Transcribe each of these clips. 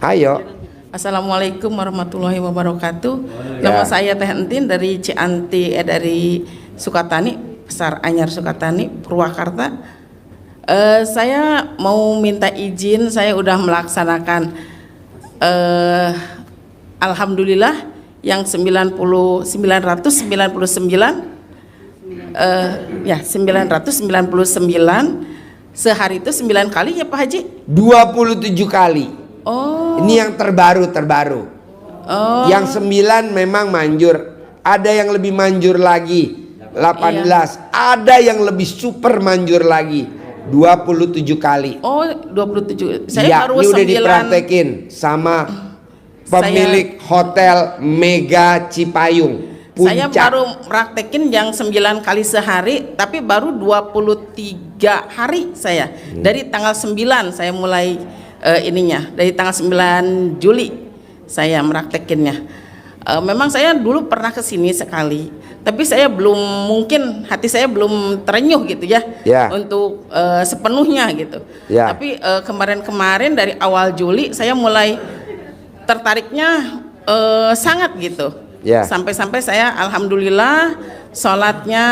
Ayo. Assalamualaikum warahmatullahi wabarakatuh. Nama saya Teh Entin dari Cianti, dari Sukatani, Pasar Anyar Sukatani, Purwakarta. Saya mau minta izin, saya udah melaksanakan alhamdulillah yang 999 sehari itu 9 kali ya Pak Haji? 27 kali. Oh. Ini yang terbaru. Oh. Yang 9 memang manjur. Ada yang lebih manjur lagi 18. Iya. Ada yang lebih super manjur lagi 27 kali. Oh 27. Saya ya, baru ini 9. Udah dipraktekin sama pemilik Hotel Mega Cipayung Puncak. Saya baru praktekin yang 9 kali sehari, tapi baru 23 hari saya. Dari tanggal 9 saya mulai dari tanggal 9 Juli saya meraktekinnya. Memang saya dulu pernah ke sini sekali, tapi saya belum, mungkin hati saya belum terenyuh gitu ya, untuk sepenuhnya gitu. Tapi kemarin-kemarin dari awal Juli saya mulai tertariknya sangat gitu. Sampai-sampai saya alhamdulillah sholatnya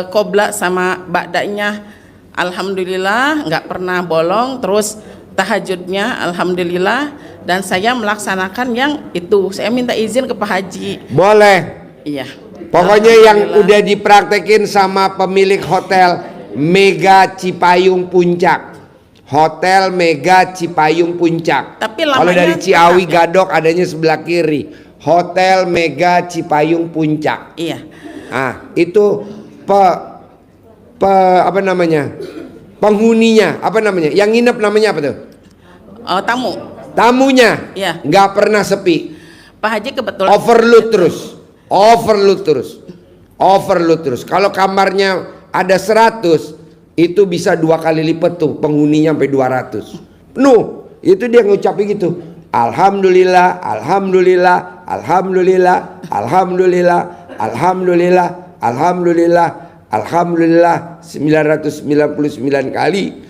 qobla sama ba'danya alhamdulillah nggak pernah bolong, terus tahajudnya alhamdulillah, dan saya melaksanakan yang itu. Saya minta izin ke Pak Haji. Boleh. Iya. Pokoknya yang udah dipraktekin sama pemilik Hotel Mega Cipayung Puncak. Hotel Mega Cipayung Puncak. Tapi kalau dari Ciawi Gadok adanya sebelah kiri. Hotel Mega Cipayung Puncak. Iya. Ah, itu apa namanya? Penghuninya apa namanya? Yang nginep namanya apa tuh? Tamu. Tamunya. Iya. Nggak pernah sepi. Pak Haji kebetulan Overload terus. Kalau kamarnya ada 100, itu bisa 2 kali lipat tuh penghuninya sampai 200. Penuh. Itu dia ngucapin gitu. Alhamdulillah, alhamdulillah, alhamdulillah, alhamdulillah, alhamdulillah, alhamdulillah, alhamdulillah 999 kali.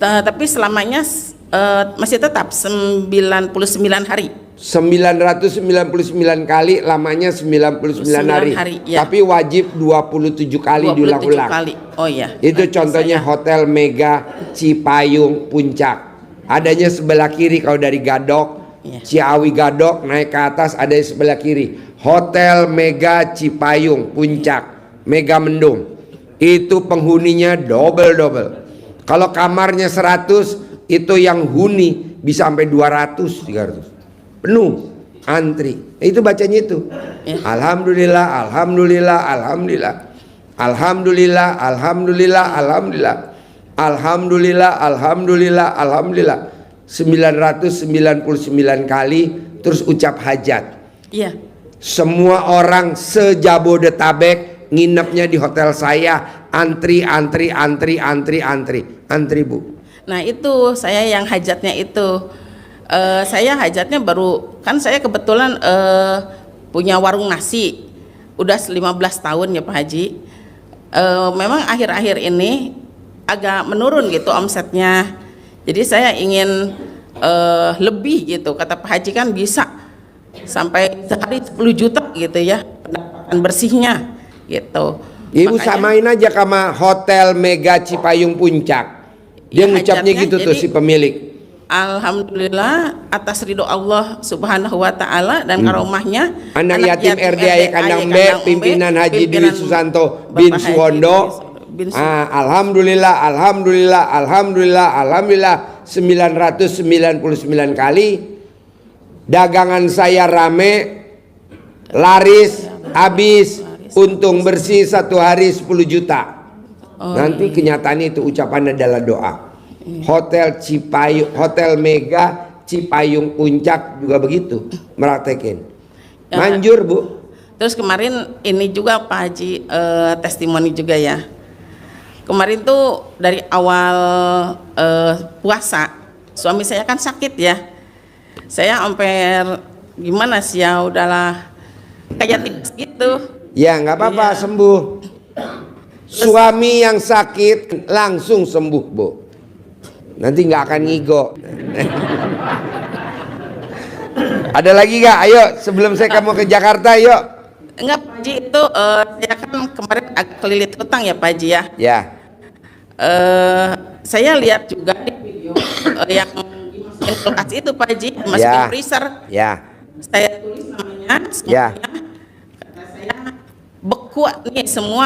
Tapi selamanya masih tetap 99 hari. 999 kali, lamanya 99 hari. Ya. Tapi wajib 27 kali diulang-ulang. Oh iya. Itu contohnya Hotel Mega Cipayung Puncak. Adanya sebelah kiri kalau dari Gadok, Ciawi Gadok naik ke atas ada di sebelah kiri. Hotel Mega Cipayung Puncak, Mega Mendung. Itu penghuninya double. Kalau kamarnya 100, itu yang huni bisa sampai 200, 300. Penuh, antri. Itu bacanya itu. Alhamdulillah, alhamdulillah, alhamdulillah. Alhamdulillah, alhamdulillah, alhamdulillah. Alhamdulillah, alhamdulillah, alhamdulillah. 999 kali, terus ucap hajat. Iya. Semua orang se-Jabodetabek nginepnya di hotel saya, antri Bu. Nah itu saya yang hajatnya itu, saya hajatnya baru, kan saya kebetulan punya warung nasi udah 15 tahun ya Pak Haji. Memang akhir-akhir ini agak menurun gitu omsetnya, jadi saya ingin lebih gitu. Kata Pak Haji kan bisa sampai sehari 10 juta gitu ya pendapatan bersihnya gitu. Ibu samain aja sama Hotel Mega Cipayung Puncak. Dia ngucapnya gitu tuh si pemilik. Alhamdulillah atas ridho Allah Subhanahu wa taala dan karomahnya anak yatim RDAY Kandang B pimpinan Haji Dwi Susanto bin Suwondo. Alhamdulillah, alhamdulillah, alhamdulillah, alhamdulillah 999 kali. Dagangan saya rame, laris, habis, untung bersih 1 hari 10 juta. Nanti kenyataannya itu ucapan adalah doa. Hotel Cipayung, Hotel Mega Cipayung Puncak juga begitu meraktekin. Manjur Bu. Terus kemarin ini juga Pak Haji testimoni juga ya. Kemarin tuh dari awal puasa, suami saya kan sakit ya. Saya sampai gimana sih ya, udahlah kayak tipes gitu. Ya nggak apa-apa, sembuh. Suami yang sakit langsung sembuh Bu. Nanti nggak akan ngigo. Ada lagi gak? Ayo sebelum saya kamu ke Jakarta, yuk. Enggak Pak Haji, itu saya kan kemarin agak kelilit hutang ya Pak Haji ya. Ya, Saya lihat juga di video yang dimasukin kulkas itu Pak Haji, masukin Ya. freezer. ya, Saya tulis namanya, Ya. semuanya. Kata saya beku nih semua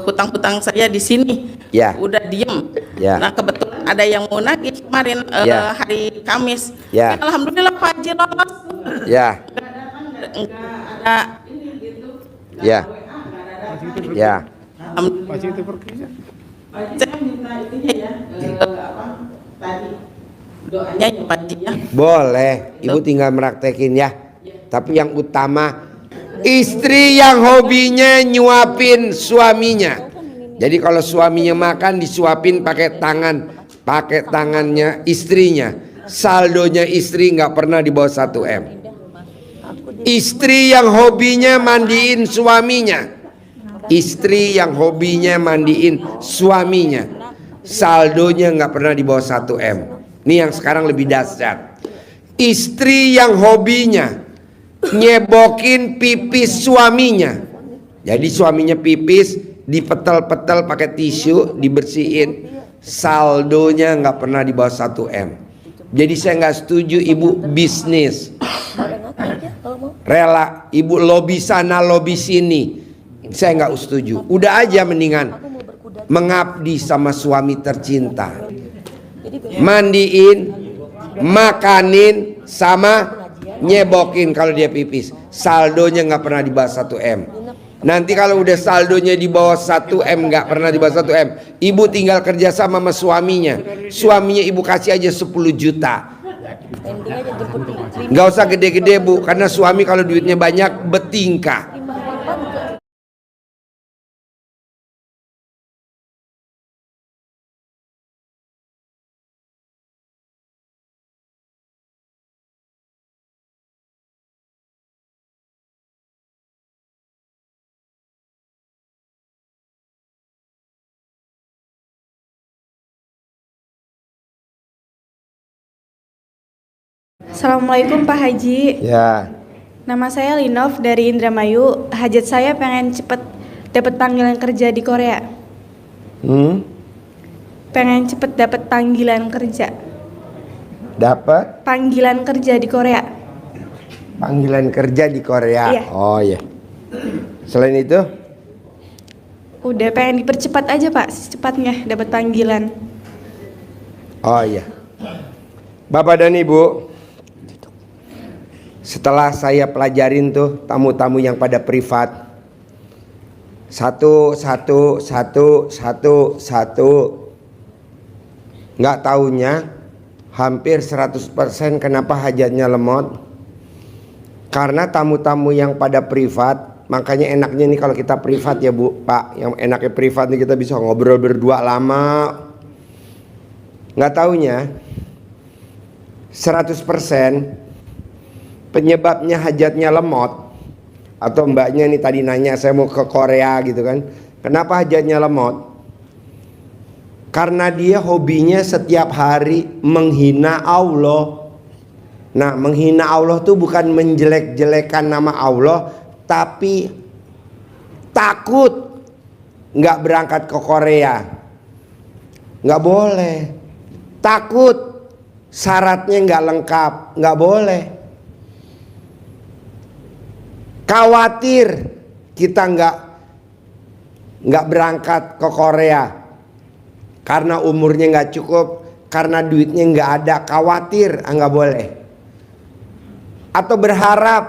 hutang-hutang saya di sini. Ya. Udah diem. Ya. Nah kebetulan ada yang mau nagih kemarin Ya. hari Kamis. Ya. Alhamdulillah Pak Haji lolos. ya, Enggak ada ini gitu. ya, ya. Alhamdulillah. Saya minta itunya ya, tadi doanya ya Pak Haji ya. Boleh, Ibu tinggal meraktekin ya. Tapi yang utama, istri yang hobinya nyuapin suaminya. Jadi kalau suaminya makan disuapin pakai tangannya istrinya. Saldonya istri nggak pernah di bawah 1 M. Istri yang hobinya mandiin suaminya. Istri yang hobinya mandiin suaminya. Saldonya nggak pernah di bawah 1 M. Ini yang sekarang lebih dahsyat. Istri yang hobinya nyebokin pipis suaminya. Jadi suaminya pipis, dipetel-petel pakai tisu, dibersihin. Saldonya nggak pernah di bawah 1 M. Jadi saya nggak setuju ibu bisnis. Rela ibu lobby sana lobby sini. Saya nggak setuju. Udah aja mendingan mengabdi sama suami tercinta. Mandiin, makanin, sama nyebokin kalau dia pipis. Saldonya nggak pernah di bawah 1 M. Nanti kalau udah saldonya di bawah 1 M, nggak pernah di bawah 1 M, ibu tinggal kerja sama suaminya. Suaminya ibu kasih aja 10 juta. Nggak usah gede-gede bu, karena suami kalau duitnya banyak betingkah. Assalamualaikum Pak Haji. Ya, Nama saya Linov dari Indramayu. Hajat saya pengen cepet dapat panggilan kerja di Korea. Pengen cepet dapat panggilan kerja. dapat Panggilan kerja di Korea. panggilan kerja di Korea. Iya. Oh ya. Selain itu, Udah pengen dipercepat aja Pak, secepatnya dapat panggilan. oh iya. Bapak dan Ibu, setelah saya pelajarin tuh tamu-tamu yang pada privat, satu, nggak taunya hampir 100% kenapa hajatnya lemot. Karena tamu-tamu yang pada privat, makanya enaknya nih kalau kita privat ya Bu, Pak, yang enaknya privat nih kita bisa ngobrol berdua lama. Nggak taunya 100% penyebabnya hajatnya lemot, atau mbaknya nih tadi nanya saya mau ke Korea gitu kan, kenapa hajatnya lemot? Karena dia hobinya setiap hari menghina Allah. Nah, menghina Allah tuh bukan menjelek-jelekan nama Allah, tapi takut nggak berangkat ke Korea. Nggak boleh. Takut syaratnya nggak lengkap, nggak boleh. Khawatir kita nggak berangkat ke Korea karena umurnya nggak cukup, karena duitnya nggak ada, khawatir, nggak boleh. Atau berharap,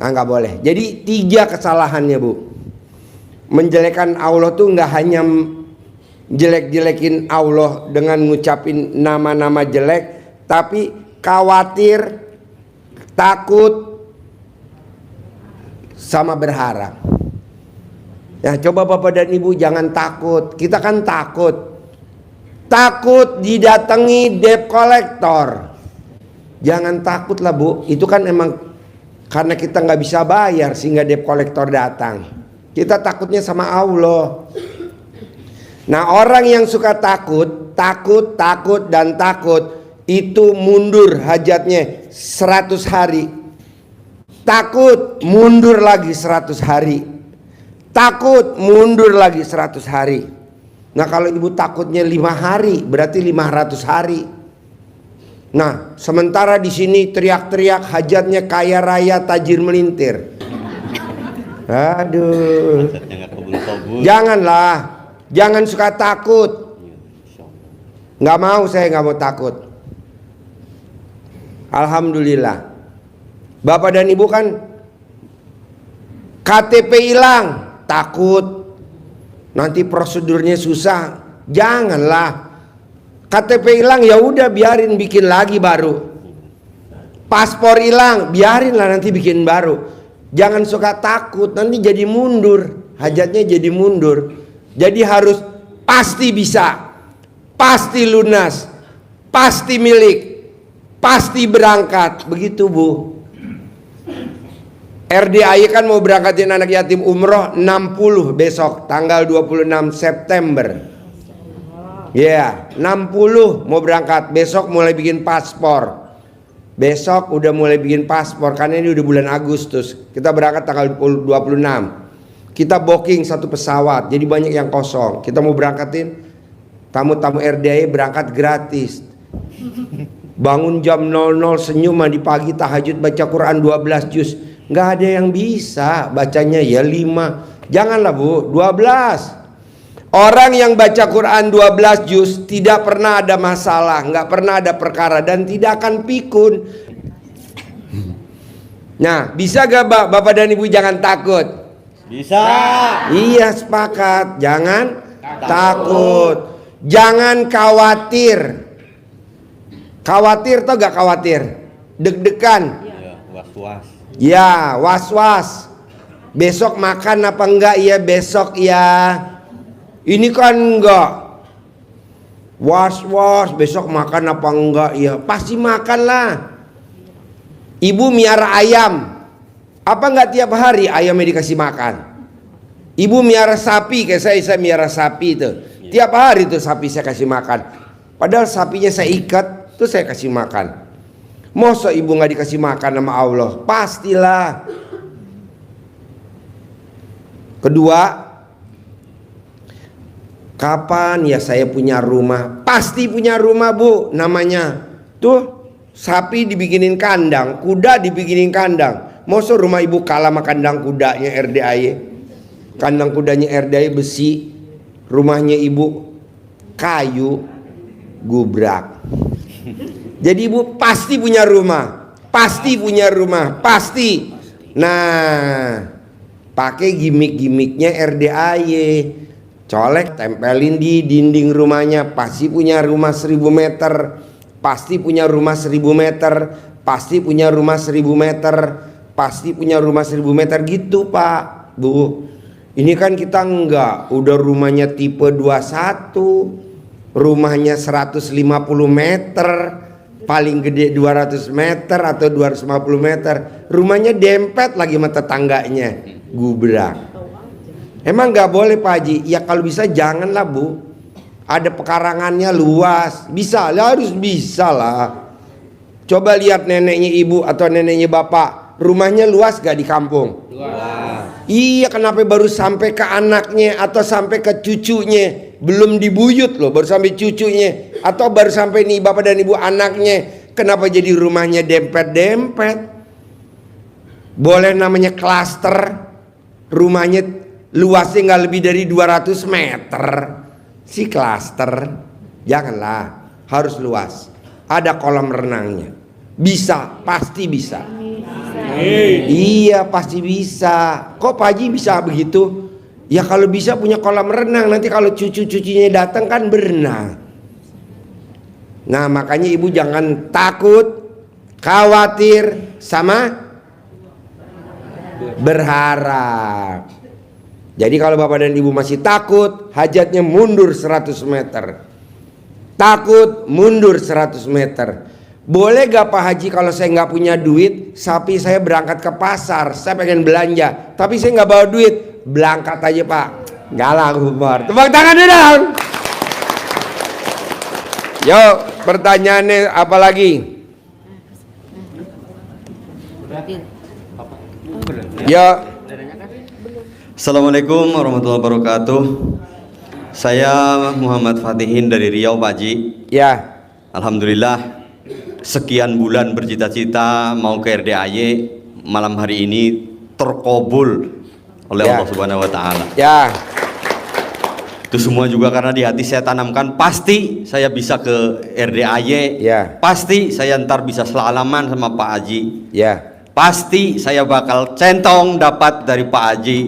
nggak boleh. Jadi 3 kesalahannya Bu. Menjelekan Allah tuh nggak hanya jelek-jelekin Allah dengan ngucapin nama-nama jelek, tapi khawatir, takut, sama berharap. Ya coba Bapak dan Ibu jangan takut. Kita kan takut didatangi debt collector. Jangan takut lah Bu. Itu kan emang karena kita nggak bisa bayar sehingga debt collector datang. Kita takutnya sama Allah. Nah, orang yang suka takut itu mundur hajatnya 100 hari. Takut, mundur lagi 100 hari. Takut, mundur lagi 100 hari. Nah kalau ibu takutnya 5 hari, berarti 500 hari. Nah sementara di sini teriak-teriak hajatnya kaya raya tajir melintir. Aduh. Janganlah, jangan suka takut. Nggak mau, saya nggak mau takut. Alhamdulillah. Bapak dan ibu kan KTP hilang, takut. Nanti prosedurnya susah. Janganlah. KTP hilang ya udah biarin bikin lagi baru. Paspor hilang, biarinlah nanti bikin baru. Jangan suka takut, nanti jadi mundur. Hajatnya jadi mundur. Jadi harus pasti bisa. Pasti lunas. Pasti milik. Pasti berangkat. Begitu Bu. RDAI kan mau berangkatin anak yatim umroh 60 besok tanggal 26 September. Ya, 60 mau berangkat. Besok mulai bikin paspor. Besok udah mulai bikin paspor karena ini udah bulan Agustus. Kita berangkat tanggal 26. Kita booking satu pesawat, jadi banyak yang kosong. Kita mau berangkatin tamu-tamu RDAI berangkat gratis. Bangun jam 00 senyum di pagi tahajud baca Quran 12 juz. Nggak ada yang bisa bacanya ya 5. Janganlah Bu, 12. Orang yang baca Quran 12 juz tidak pernah ada masalah, nggak pernah ada perkara dan tidak akan pikun. Nah, bisa gak Bapak dan Ibu jangan takut? Bisa. Iya sepakat, jangan takut. Jangan khawatir. Khawatir tau gak khawatir? Deg-degan. Ya, was-was. Ya, was-was. Besok makan apa enggak ya besok ya. Ini kan enggak. Was-was besok makan apa enggak ya. Pasti makan lah. Ibu miara ayam. Apa enggak tiap hari ayamnya dikasih makan? Ibu miara sapi, kayak saya miara sapi itu. Tiap hari tuh sapi saya kasih makan. Padahal sapinya saya ikat, tuh saya kasih makan. Masa ibu nggak dikasih makan sama Allah? Pastilah. Kedua, kapan ya saya punya rumah? Pasti punya rumah Bu. Namanya tuh sapi dibikinin kandang, kuda dibikinin kandang. Masa rumah ibu kalah sama kandang kudanya RDAI? Kandang kudanya RDAI besi, rumahnya ibu kayu gubrak. Jadi ibu pasti punya rumah, pasti punya rumah, pasti. Nah, pakai gimmick-gimmicknya RDAY, colek tempelin di dinding rumahnya, pasti punya rumah 1000 meter, pasti punya rumah 1000 meter, pasti punya rumah 1000 meter, pasti punya rumah 1000 meter gitu Pak, Bu. Ini kan kita enggak, udah rumahnya tipe 21, rumahnya 150 meter. Paling gede 200 meter atau 250 meter. Rumahnya dempet lagi sama tetangganya. Gubrak. Emang gak boleh Pak Haji? Ya kalau bisa janganlah Bu. Ada pekarangannya luas. Bisa lah, harus bisa lah. Coba lihat neneknya ibu atau neneknya bapak. Rumahnya luas gak di kampung? Luas. Iya, kenapa baru sampai ke anaknya atau sampai ke cucunya? Belum dibuyut loh, baru sampai cucunya. Atau baru sampai nih bapak dan ibu anaknya. Kenapa jadi rumahnya dempet-dempet? Boleh namanya klaster. Rumahnya luasnya nggak lebih dari 200 meter. Si klaster. Janganlah, harus luas. Ada kolam renangnya. Bisa, pasti bisa. Iya, pasti bisa. Kok Pak Haji bisa begitu? Ya kalau bisa punya kolam renang, nanti kalau cucu-cucunya datang kan berenang. Nah makanya ibu jangan takut, khawatir, sama berharap. Jadi kalau bapak dan ibu masih takut, hajatnya mundur 100 meter. Takut, mundur 100 meter. Boleh gak Pak Haji kalau saya nggak punya duit, sapi saya berangkat ke pasar, saya pengen belanja, tapi saya nggak bawa duit. Berangkat aja Pak. Galah Umar. Tepuk tangan dong. Yo, pertanyaannya apa lagi? Ya. Assalamualaikum warahmatullahi wabarakatuh. Saya Muhammad Fatihin dari Riau, Pak Haji. Ya. Alhamdulillah, sekian bulan bercita-cita mau ke RDAY, malam hari ini terkabul oleh Ya. Allah Subhanahu wa taala. Ya. Itu semua juga karena di hati saya tanamkan pasti saya bisa ke RDAY. Ya. Pasti saya ntar bisa selalaman sama Pak Haji. Ya. Pasti saya bakal centong dapat dari Pak Haji.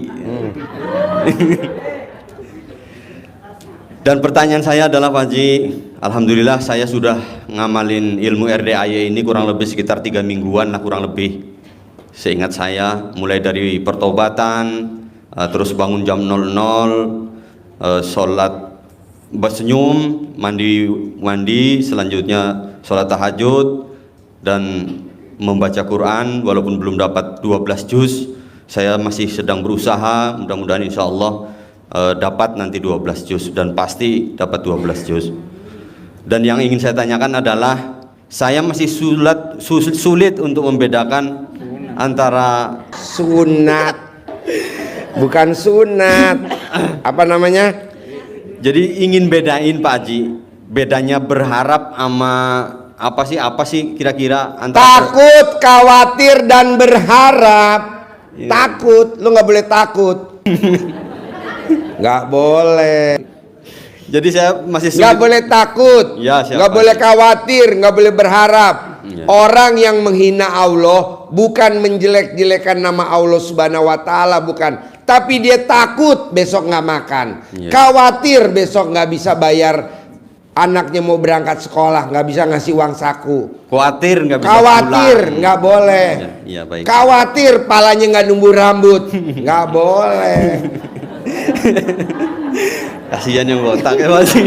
Dan pertanyaan saya adalah Pak Haji, alhamdulillah saya sudah ngamalin ilmu RDAY ini kurang lebih sekitar 3 mingguan lah kurang lebih. Seingat saya mulai dari pertobatan, terus bangun jam 00, sholat bersenyum, mandi, selanjutnya sholat tahajud dan membaca Quran. Walaupun belum dapat 12 juz, saya masih sedang berusaha, mudah-mudahan insya Allah dapat nanti 12 juz dan pasti dapat 12 juz. Dan yang ingin saya tanyakan adalah saya masih sulit untuk membedakan antara Sunat, bukan sunat. Apa namanya? Jadi ingin bedain Pak Haji, bedanya berharap sama apa sih kira-kira antara Takut, khawatir, dan berharap. Takut, lu nggak boleh takut. Nggak boleh. Jadi saya masih Nggak boleh takut, Ya, siap, nggak Pak. boleh khawatir, nggak boleh berharap. Ya. Orang yang menghina Allah bukan menjelek-jelekan nama Allah Subhanahu wa taala, bukan. Tapi dia takut besok nggak makan, Ya. khawatir besok nggak bisa bayar anaknya mau berangkat sekolah, nggak bisa ngasih uang saku. khawatir nggak bisa Khawatir pulang. nggak boleh. Ya, baik. Khawatir palanya nggak numbuh rambut, nggak boleh. Kasihan yang botak ya Pak Haji.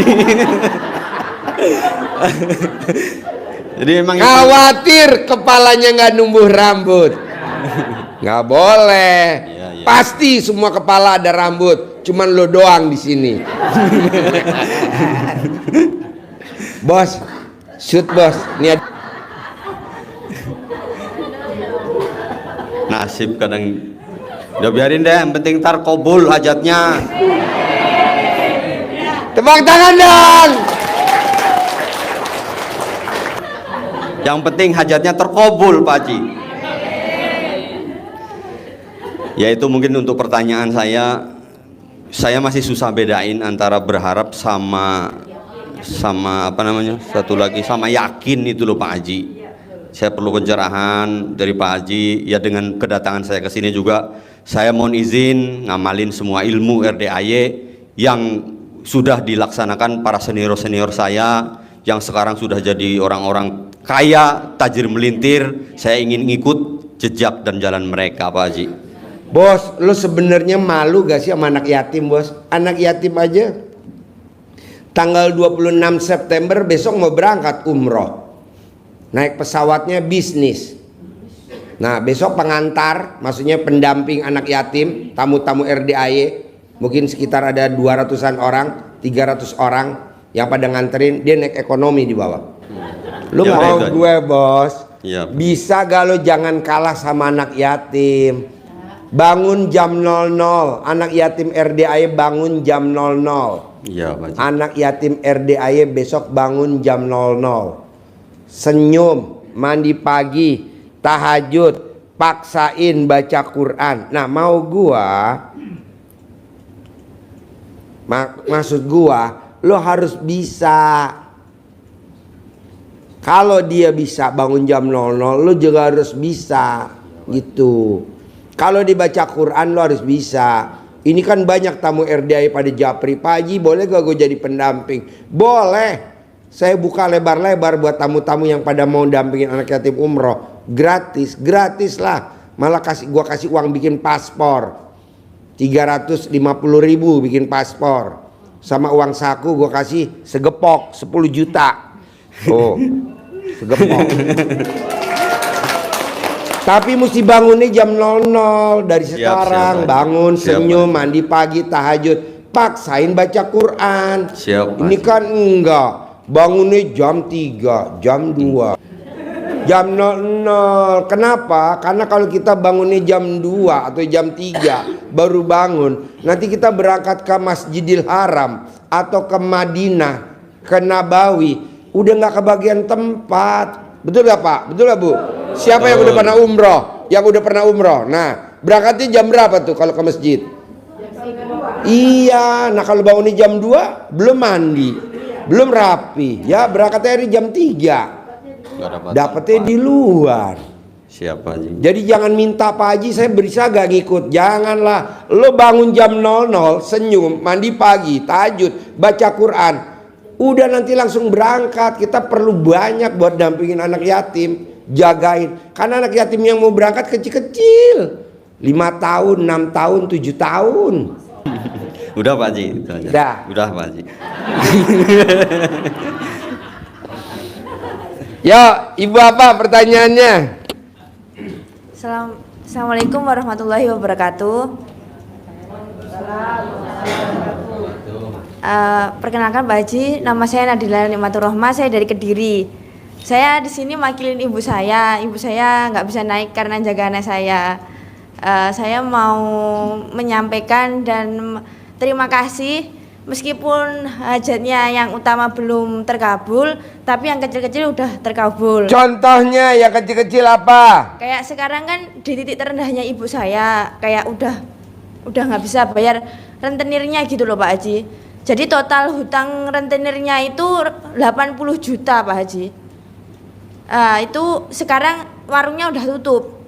Jadi emang itu- Khawatir kepalanya nggak numbuh rambut, nggak boleh. Iya, iya. Pasti semua kepala ada rambut, cuman lo doang di sini. Bos, shoot bos. Ini ada. nasib kadang udah biarin deh, yang penting ntar kabul hajatnya. Tepuk tangan dong. Yang penting hajatnya terkabul Pak Haji. Ya itu mungkin untuk pertanyaan saya masih susah bedain antara berharap sama apa namanya, satu lagi sama yakin itu loh Pak Haji. Saya perlu pencerahan dari Pak Haji. Ya dengan kedatangan saya ke sini juga saya mohon izin ngamalin semua ilmu RDAY yang sudah dilaksanakan para senior-senior saya yang sekarang sudah jadi orang-orang kaya, tajir melintir. Saya ingin ngikut jejak dan jalan mereka Pak Haji. Bos, lo sebenarnya malu gak sih sama anak yatim, bos? Anak yatim aja tanggal 26 September besok mau berangkat umroh. Naik pesawatnya bisnis. Nah, besok pengantar, maksudnya pendamping anak yatim, tamu-tamu RDAY, mungkin sekitar ada 200-an orang, 300 orang yang pada nganterin, dia naik ekonomi di bawah. Lu Ya, mau baik, gue, bos? Ya. Bisa gak lo jangan kalah sama anak yatim? Bangun jam 00, anak yatim RDAY bangun jam 00. Iya Pak Haji. Anak yatim RDAY besok bangun jam 00. Senyum, mandi pagi, tahajud, paksain baca Quran. Nah, mau gua maksud gua, lo harus bisa. Kalau dia bisa bangun jam 00, lo juga harus bisa gitu. Kalau dibaca Quran lo harus bisa. Ini kan banyak tamu RDAY pada japri, Pak Haji boleh gak gue jadi pendamping? Boleh. Saya buka lebar-lebar buat tamu-tamu yang pada mau dampingin anak yatim umroh. Gratis, gratis lah. Malah gua kasih uang bikin paspor. 350.000 bikin paspor. Sama uang saku gua kasih segepok 10 juta. Oh, segepok. Tapi mesti bangunnya jam 00 dari sekarang. siap, Bangun, siap, senyum, mandi pagi, tahajud. Paksain baca Quran. Siap, Ini kan enggak. bangunnya jam 3, jam 2, jam 00. Kenapa? Karena kalau kita bangunnya jam 2 atau jam 3 baru bangun, nanti kita berangkat ke Masjidil Haram atau ke Madinah, ke Nabawi, udah nggak kebagian tempat. Betul gak Pak? Betul gak Bu? Siapa yang udah pernah umroh? Yang udah pernah umroh. Nah, berangkatnya jam berapa tuh kalau ke masjid? Iya, nah kalau bangunnya jam 2 belum mandi, belum rapi, ya berangkatnya hari jam 3. Dapatnya di luar. Siapa Haji? Jadi jangan minta Pak Haji saya bisa gak ngikut. Janganlah. Lo bangun jam 00, senyum, mandi pagi, tahajud, baca Quran, udah nanti langsung berangkat. Kita perlu banyak buat dampingin anak yatim, jagain. Karena anak yatim yang mau berangkat kecil-kecil, 5 tahun, 6 tahun, 7 tahun. Udah Pak Haji. Udah Pak Haji. Ya, Ibu apa pertanyaannya? Assalamualaikum warahmatullahi wabarakatuh. Perkenalkan Pak Haji, nama saya Nadila Nikmatur Rohmah, saya dari Kediri. Saya di sini makilin ibu saya. Ibu saya nggak bisa naik karena jaga anak saya. Saya mau menyampaikan dan terima kasih meskipun hajatnya yang utama belum terkabul, tapi yang kecil-kecil udah terkabul. Contohnya yang kecil-kecil apa? Kayak sekarang kan di titik terendahnya ibu saya, kayak udah nggak bisa bayar rentenirnya gitu loh Pak Haji. Jadi total hutang rentenirnya itu 80 juta Pak Haji. Itu sekarang warungnya udah tutup.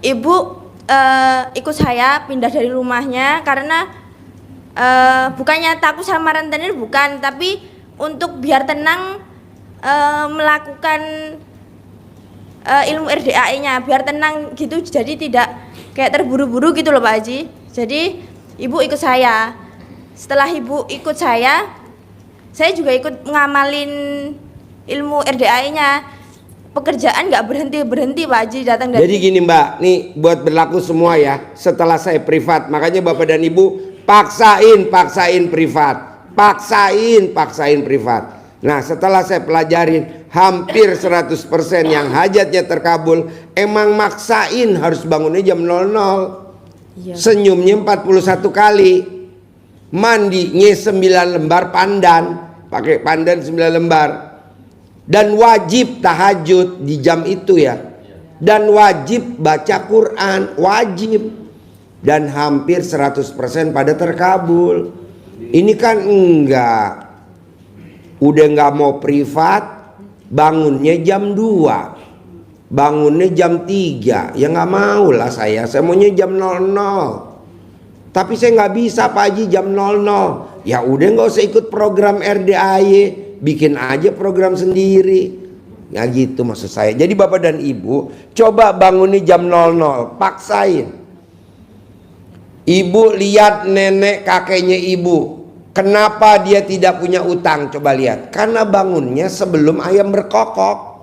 Ibu ikut saya pindah dari rumahnya karena bukannya takut sama rentenir, bukan, tapi untuk biar tenang melakukan ilmu RDAE-nya, biar tenang gitu, jadi tidak kayak terburu-buru gitu loh Pak Haji. Jadi ibu ikut saya. Setelah ibu ikut saya juga ikut ngamalin ilmu RDAE-nya. Pekerjaan nggak berhenti Pak Haji, datang dari. Jadi gini Mbak, nih buat berlaku semua ya. Setelah saya privat, makanya Bapak dan Ibu paksain privat, paksain privat. Nah setelah saya pelajarin hampir 100% yang hajatnya terkabul, emang maksain harus bangunnya jam 00. Iya. Senyumnya 41 kali, mandinya 9 lembar pandan, pakai pandan 9 lembar, dan wajib tahajud di jam itu ya, dan wajib baca Quran, wajib. Dan hampir 100% pada terkabul. Ini kan enggak, udah enggak mau privat, bangunnya jam 2, bangunnya jam 3, ya enggak mau lah saya maunya jam 00. Tapi saya nggak bisa Pak Haji jam 00. Ya udah nggak usah ikut program RDAY, bikin aja program sendiri. Ya gitu maksud saya. Jadi Bapak dan Ibu coba bangunnya jam 00, paksain. Ibu lihat nenek kakeknya ibu, kenapa dia tidak punya utang? Coba lihat, karena bangunnya sebelum ayam berkokok.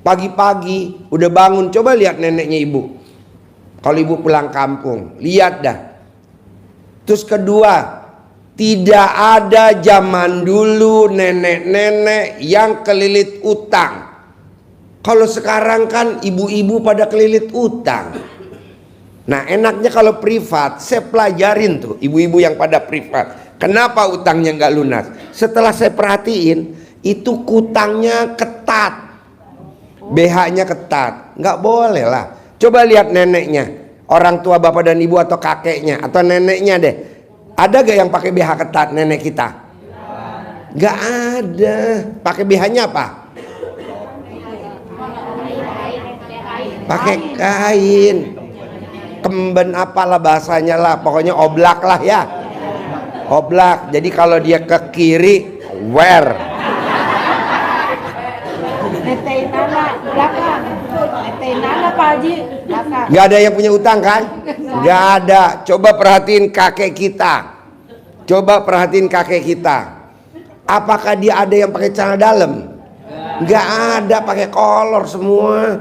Pagi-pagi udah bangun, coba lihat neneknya ibu. Kalau ibu pulang kampung, lihat dah. Terus kedua, tidak ada zaman dulu nenek-nenek yang kelilit utang. Kalau sekarang kan ibu-ibu pada kelilit utang. Nah enaknya kalau privat, saya pelajarin tuh ibu-ibu yang pada privat, kenapa utangnya nggak lunas. Setelah saya perhatiin, itu utangnya ketat, BH-nya ketat, nggak boleh lah. Coba lihat neneknya, orang tua bapak dan ibu atau kakeknya atau neneknya deh, ada gak yang pakai BH ketat nenek kita? Nggak ada. Pakai BH-nya apa? Pakai kain. Kemben apalah bahasanya lah, pokoknya oblak lah ya, oblak. Jadi kalau dia ke kiri wear, nggak ada yang punya utang kan? Nggak ada. Coba perhatiin kakek kita, coba perhatiin kakek kita, apakah dia ada yang pakai celana dalam? Nggak ada, pakai kolor semua.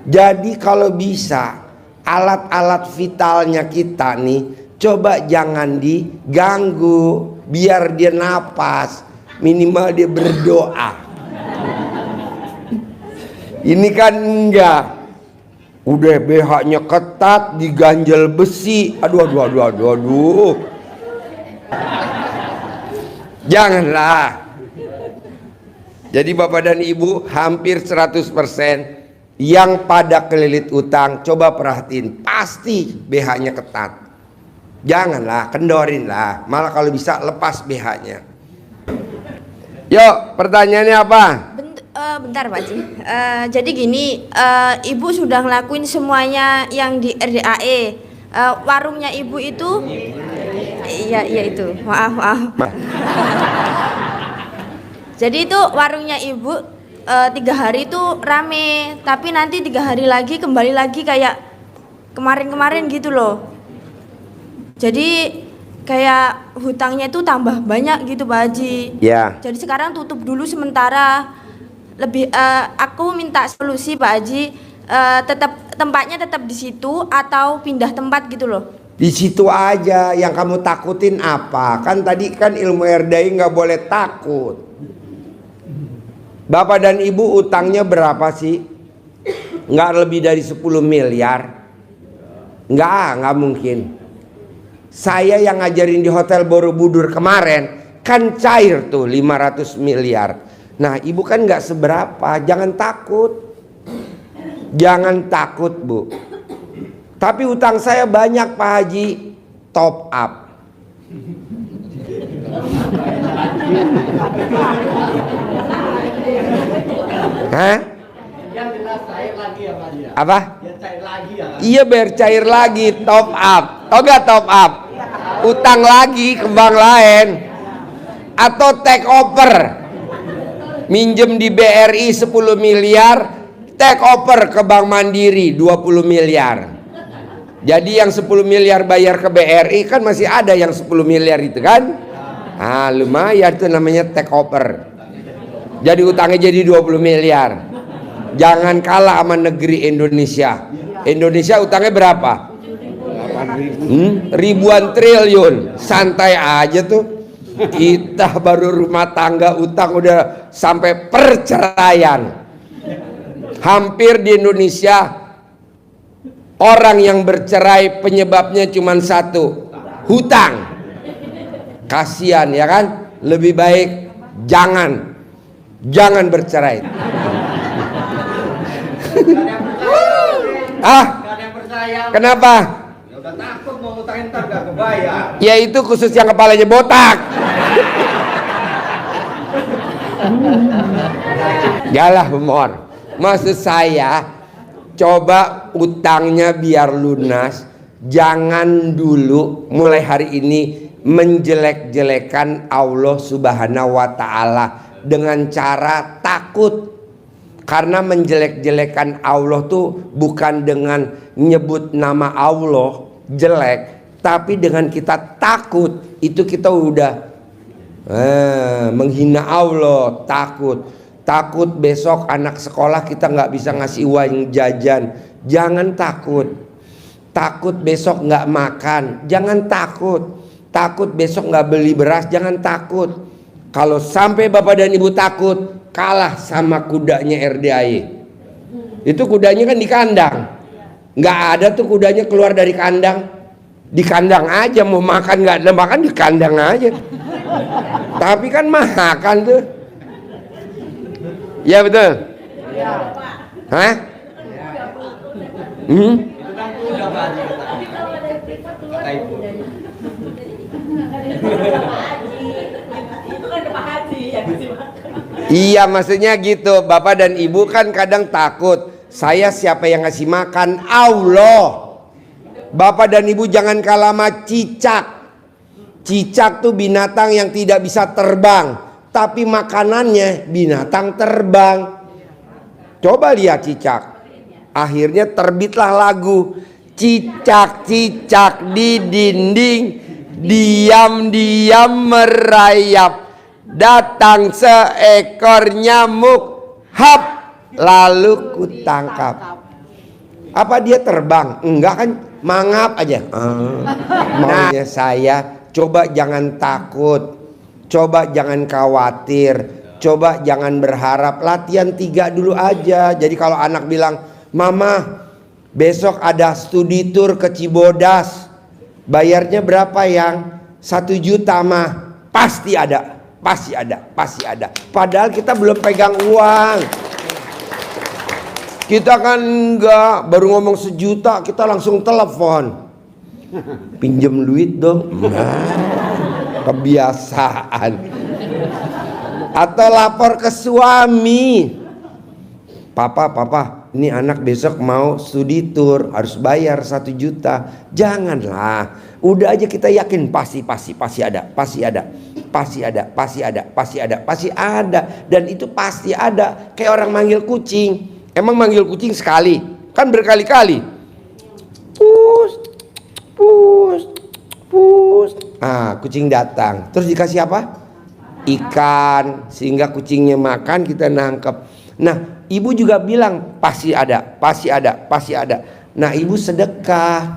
Jadi kalau bisa alat-alat vitalnya kita nih, coba jangan diganggu, biar dia napas. minimal dia berdoa. Ini kan enggak. Udah BH-nya ketat, diganjel besi. Aduh. Janganlah. Jadi Bapak dan Ibu hampir 100% yang pada kelilit utang, coba perhatiin, pasti BH-nya ketat. Janganlah, kendorin lah. Malah kalau bisa lepas BH-nya. Yuk, pertanyaannya apa? Bentar Pak Haji. Jadi gini, Ibu sudah ngelakuin semuanya yang di RDAE. Warungnya Ibu itu, iya itu. Maaf. Jadi itu warungnya Ibu 3 hari itu rame, tapi nanti 3 hari lagi kembali lagi kayak kemarin-kemarin gitu loh. Jadi kayak hutangnya itu tambah banyak gitu Pak Haji. Ya. Jadi sekarang tutup dulu sementara. Aku minta solusi Pak Haji, tempatnya tetap di situ atau pindah tempat gitu loh. Di situ aja. Yang kamu takutin apa? Kan tadi kan ilmu RDAI nggak boleh takut. Bapak dan Ibu utangnya berapa sih? Nggak lebih dari 10 miliar. Nggak mungkin. Saya yang ngajarin di Hotel Borobudur kemarin kan cair tuh 500 miliar. Nah, Ibu kan nggak seberapa. Jangan takut. Jangan takut, Bu. Tapi utang saya banyak Pak Haji. Top up. Hah? Yang jelas cair lagi ya Pak Haji. Apa? Ya cair lagi ya. Iya, biar cair lagi. Top up. Tau gak top up? Utang lagi ke bank lain. Atau take over. Minjem di BRI 10 miliar, take over ke Bank Mandiri 20 miliar. Jadi yang 10 miliar bayar ke BRI kan masih ada yang 10 miliar itu kan? Ah, lumayan itu namanya take over. Jadi utangnya jadi 20 miliar. Jangan kalah sama negeri Indonesia. Indonesia utangnya berapa? Ribuan triliun. Santai aja tuh. Kita baru rumah tangga utang udah sampai perceraian. Hampir di Indonesia orang yang bercerai penyebabnya cuma satu, hutang. Kasihan ya kan? Lebih baik jangan bercerai. Kenapa? Ya udah takut mau ngutangin ntar gak kebayar. Ya itu khusus yang kepalanya botak. Galah humor. Maksud saya, coba utangnya biar lunas. Jangan dulu mulai hari ini menjelek-jelekan Allah Subhanahu wa Ta'ala dengan cara takut. Karena menjelek-jelekan Allah tuh bukan dengan nyebut nama Allah jelek, tapi dengan kita takut, itu kita udah menghina Allah. Takut besok anak sekolah kita nggak bisa ngasih uang jajan. Jangan takut besok nggak makan. Jangan takut besok nggak beli beras. Jangan takut. Kalau sampai Bapak dan Ibu takut, kalah sama kudanya RDAI. Itu kudanya kan di kandang. Nggak ada tuh kudanya keluar dari kandang. Di kandang aja, mau makan nggak ada makan di kandang aja. Tapi kan makan tuh. Ya betul. Hah? Itu kan kuda Pak Haji. Kata ibu. Iya, maksudnya gitu. Bapak dan Ibu kan kadang takut. Saya siapa yang ngasih makan? Allah. Bapak dan Ibu jangan kalah sama cicak. Cicak tuh binatang yang tidak bisa terbang, tapi makanannya binatang terbang. Coba lihat cicak. Akhirnya terbitlah lagu cicak-cicak di dinding, diam-diam merayap. Datang seekor nyamuk, hap, lalu kutangkap. Apa dia terbang? Enggak kan, mangap aja. Maunya saya, coba jangan takut. Coba jangan khawatir, coba jangan berharap, latihan 3 dulu aja. Jadi kalau anak bilang, "Mama, besok ada studi tour ke Cibodas, bayarnya berapa yang? 1 juta mah." Pasti ada, pasti ada, pasti ada. Padahal kita belum pegang uang. Kita kan enggak, baru ngomong 1 juta kita langsung telepon. Pinjem duit dong. Kebiasaan. Atau lapor ke suami. Papa, ini anak besok mau studi tour, harus bayar 1 juta. Janganlah. Udah aja kita yakin pasti ada. Dan itu pasti ada. Kayak orang manggil kucing. Emang manggil kucing sekali? Kan berkali-kali. Pus. Kucing datang. Terus dikasih apa? Ikan. Sehingga kucingnya makan, kita nangkep. Nah, ibu juga bilang pasti ada. Nah, ibu sedekah.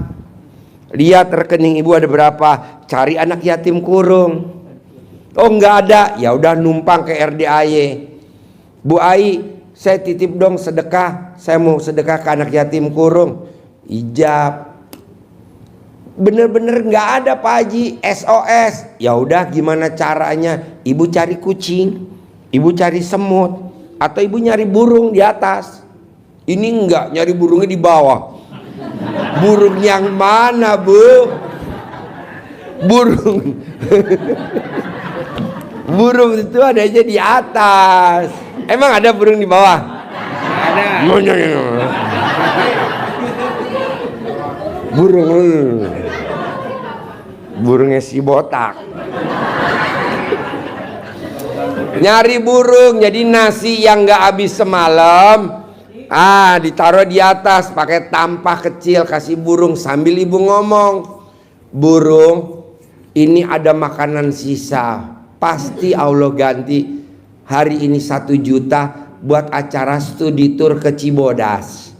Lihat rekening ibu ada berapa. Cari anak yatim kurung. Oh, nggak ada. Ya udah numpang ke RDAY. Bu Ai, saya titip dong sedekah. Saya mau sedekah ke anak yatim kurung. Ijab. Bener-bener nggak ada Pak Haji, SOS. Ya udah gimana caranya? Ibu cari kucing, ibu cari semut, atau ibu nyari burung di atas. Ini enggak, nyari burungnya di bawah. Burung yang mana, Bu? Burung burung itu adanya di atas. Emang ada burung di bawah? Ada. Burungnya si botak. Nyari burung, jadi nasi yang nggak habis semalam, ditaruh di atas pakai tampah kecil, kasih burung sambil ibu ngomong, "Burung, ini ada makanan sisa, pasti Allah ganti hari ini 1 juta buat acara studi tour ke Cibodas."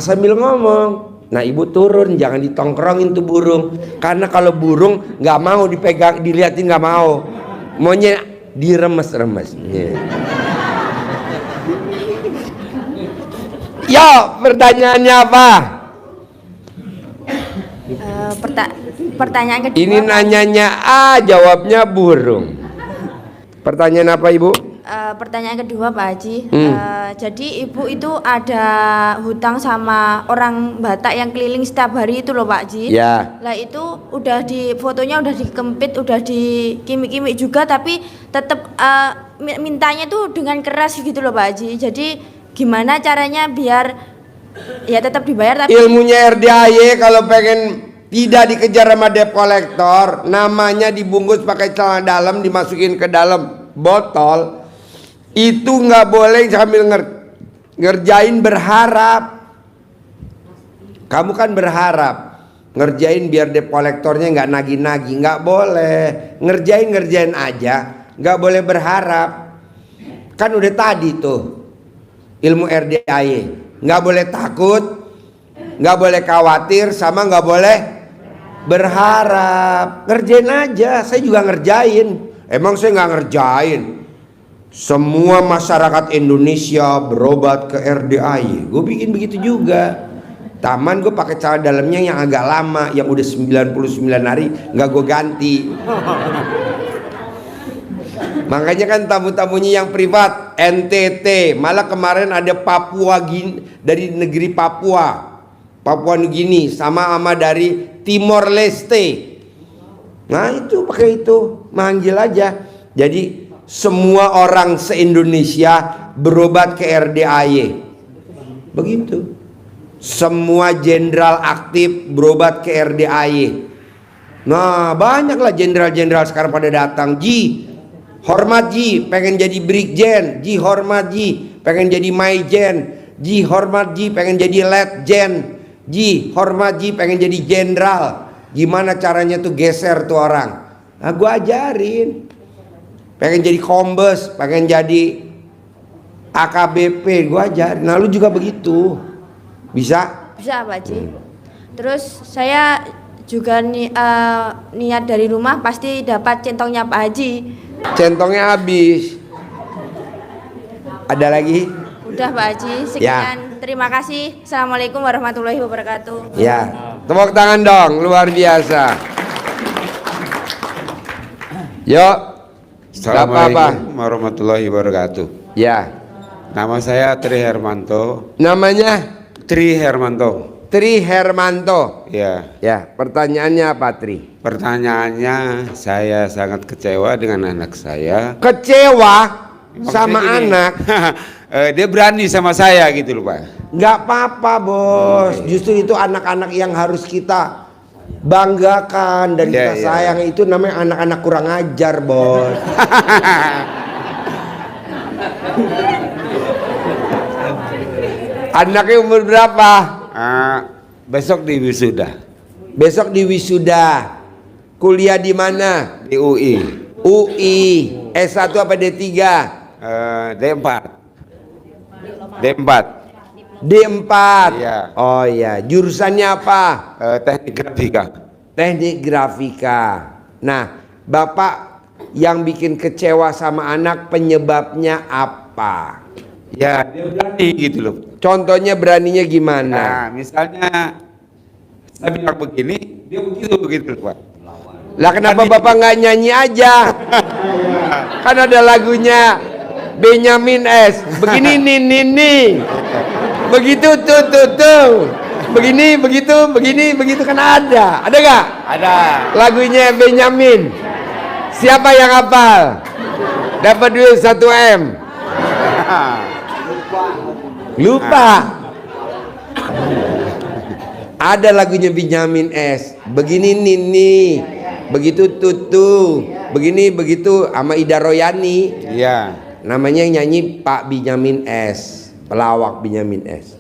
Sambil ngomong. Nah, ibu turun, jangan ditongkrongin tuh burung, karena kalau burung nggak mau dipegang, diliatin nggak mau, maunya diremes-remes. Yo, pertanyaannya apa? Pertanyaan kedua. Ini nanyanya jawabnya burung. Pertanyaan apa ibu? Pertanyaan kedua Pak Haji. Jadi ibu itu ada hutang sama orang Batak yang keliling setiap hari itu loh Pak Haji. Ya. Lah itu udah di fotonya udah dikempit, udah dikimik-kimik juga, tapi tetap mintanya tuh dengan keras gitu loh Pak Haji. Jadi gimana caranya biar ya tetap dibayar tapi Ilmunya RDAY kalau pengen tidak dikejar sama debt collector, namanya dibungkus pakai celana dalam, dimasukin ke dalam botol. Itu nggak boleh sambil ngerjain berharap. Kamu kan berharap ngerjain biar debt collectornya nggak nagih-nagih, nggak boleh. Ngerjain aja, nggak boleh berharap. Kan udah tadi tuh ilmu RDAY, nggak boleh takut, nggak boleh khawatir, sama nggak boleh berharap. Ngerjain aja. Saya juga ngerjain. Emang saya nggak ngerjain? Semua masyarakat Indonesia berobat ke RDAY. Gue bikin begitu juga. Taman gue pakai celana dalamnya yang agak lama, yang udah 99 hari nggak gue ganti. Makanya kan tamu-tamunya yang privat NTT, malah kemarin ada Papua dari negeri Papua Nugini, sama dari Timor Leste. Nah itu pakai itu, manggil aja. Jadi semua orang se-Indonesia berobat ke RDAY. Begitu. Semua jenderal aktif berobat ke RDAY. Nah, banyaklah jenderal-jenderal sekarang pada datang. Ji, hormat Ji, pengen jadi Brigjen. Ji, hormat Ji, pengen jadi Maijen. Ji, hormat Ji, pengen jadi Letjen. Ji, hormat Ji, pengen jadi jenderal. Gimana caranya tuh geser tuh orang? Nah, gue ajarin. Pengen jadi kombes, pengen jadi AKBP, gue ajarin. Nah lu juga begitu. Bisa? Bisa Pak Haji. Terus saya juga niat dari rumah pasti dapat centongnya Pak Haji. Centongnya habis. Ada lagi? Udah Pak Haji, sekian. Terima kasih. Assalamualaikum warahmatullahi wabarakatuh. Ya, tepuk tangan dong, luar biasa. Yuk, Assalamualaikum warahmatullahi wabarakatuh. ya. Nama saya Tri Hermanto. Namanya Tri Hermanto. Tri Hermanto. Ya. Ya, pertanyaannya apa, Tri? Pertanyaannya, saya sangat kecewa dengan anak saya. Kecewa Maksudnya sama gini, anak? dia berani sama saya gitu loh Pak. Nggak apa-apa, Bos. Justru itu anak-anak yang harus kita banggakan dan Iya, kita iya. sayang. Itu namanya anak-anak kurang ajar, Bos. Anaknya umur berapa? Besok di wisuda Besok di wisuda. Kuliah di mana? di UI. UI. S1 apa D3? D4. D4. D4. Iya. Oh iya, jurusannya apa? Teknik grafika. Teknik grafika. Nah, Bapak yang bikin kecewa sama anak penyebabnya apa? Ya, dia berani gitu loh. Contohnya beraninya gimana? Nah, misalnya saya bilang begini, dia begitu loh Pak. Lah kenapa Bapak nggak nyanyi aja? Kan ada lagunya Benyamin S. Begini nih. Begitu tuh. Begini begitu kan ada. Ada nggak? Ada. Lagunya Benyamin. Siapa yang hafal? Dapat duit 1 M. Lupa. Ada lagunya Benyamin S. Begini nih. Begitu tuh. Begini begitu sama Ida Royani. Iya. Namanya yang nyanyi Pak Benyamin S. Pelawak Benyamin S.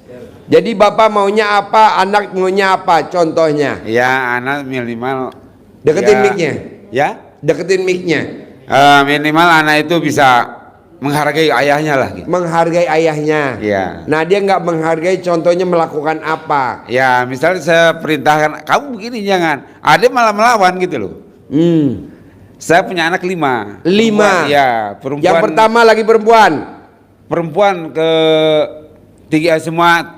Jadi Bapak maunya apa? Anak maunya apa? Contohnya. Ya, anak minimal Deketin ya, mic-nya. Ya, Deketin mic-nya. minimal anak itu bisa menghargai ayahnya lah gitu. Menghargai ayahnya. Iya. Nah, dia nggak menghargai, contohnya melakukan apa? Ya, misalnya saya perintahkan kamu begini jangan. Ada malah melawan gitu loh. Saya punya anak 5. 5. Ya, perempuan. Yang pertama lagi perempuan. Perempuan ke tiga semua.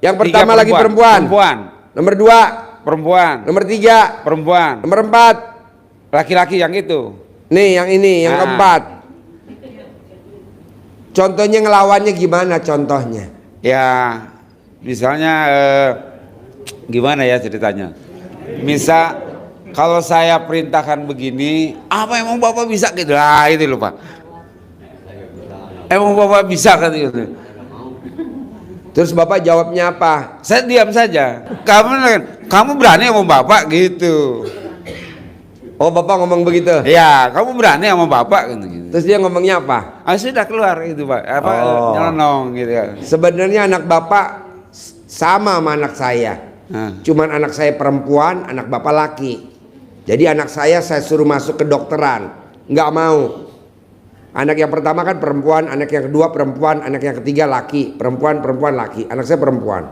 Yang tiga pertama lagi perempuan. Nomor 2. Perempuan. Nomor 3. Perempuan. Nomor 4. Laki-laki yang itu. Nih, yang ini, yang Nah. keempat. Contohnya ngelawannya gimana contohnya? Ya, misalnya gimana ya ceritanya? Misal kalau saya perintahkan begini, apa emang Bapak bisa gitu? Lah itu loh Pak. Emang Bapak bisa kan gitu. Terus Bapak jawabnya apa? Saya diam saja. Kamu berani sama Bapak gitu. Oh, Bapak ngomong begitu. Ya, kamu berani sama Bapak gitu. Terus dia ngomongnya apa? Sudah keluar itu Pak. Apa Oh. nyelonong gitu ya. Sebenarnya anak Bapak sama anak saya. Cuman anak saya perempuan, anak Bapak laki. Jadi anak saya suruh masuk ke dokteran, nggak mau. Anak yang pertama kan perempuan, anak yang kedua perempuan, anak yang ketiga laki. Perempuan laki. Anak saya perempuan.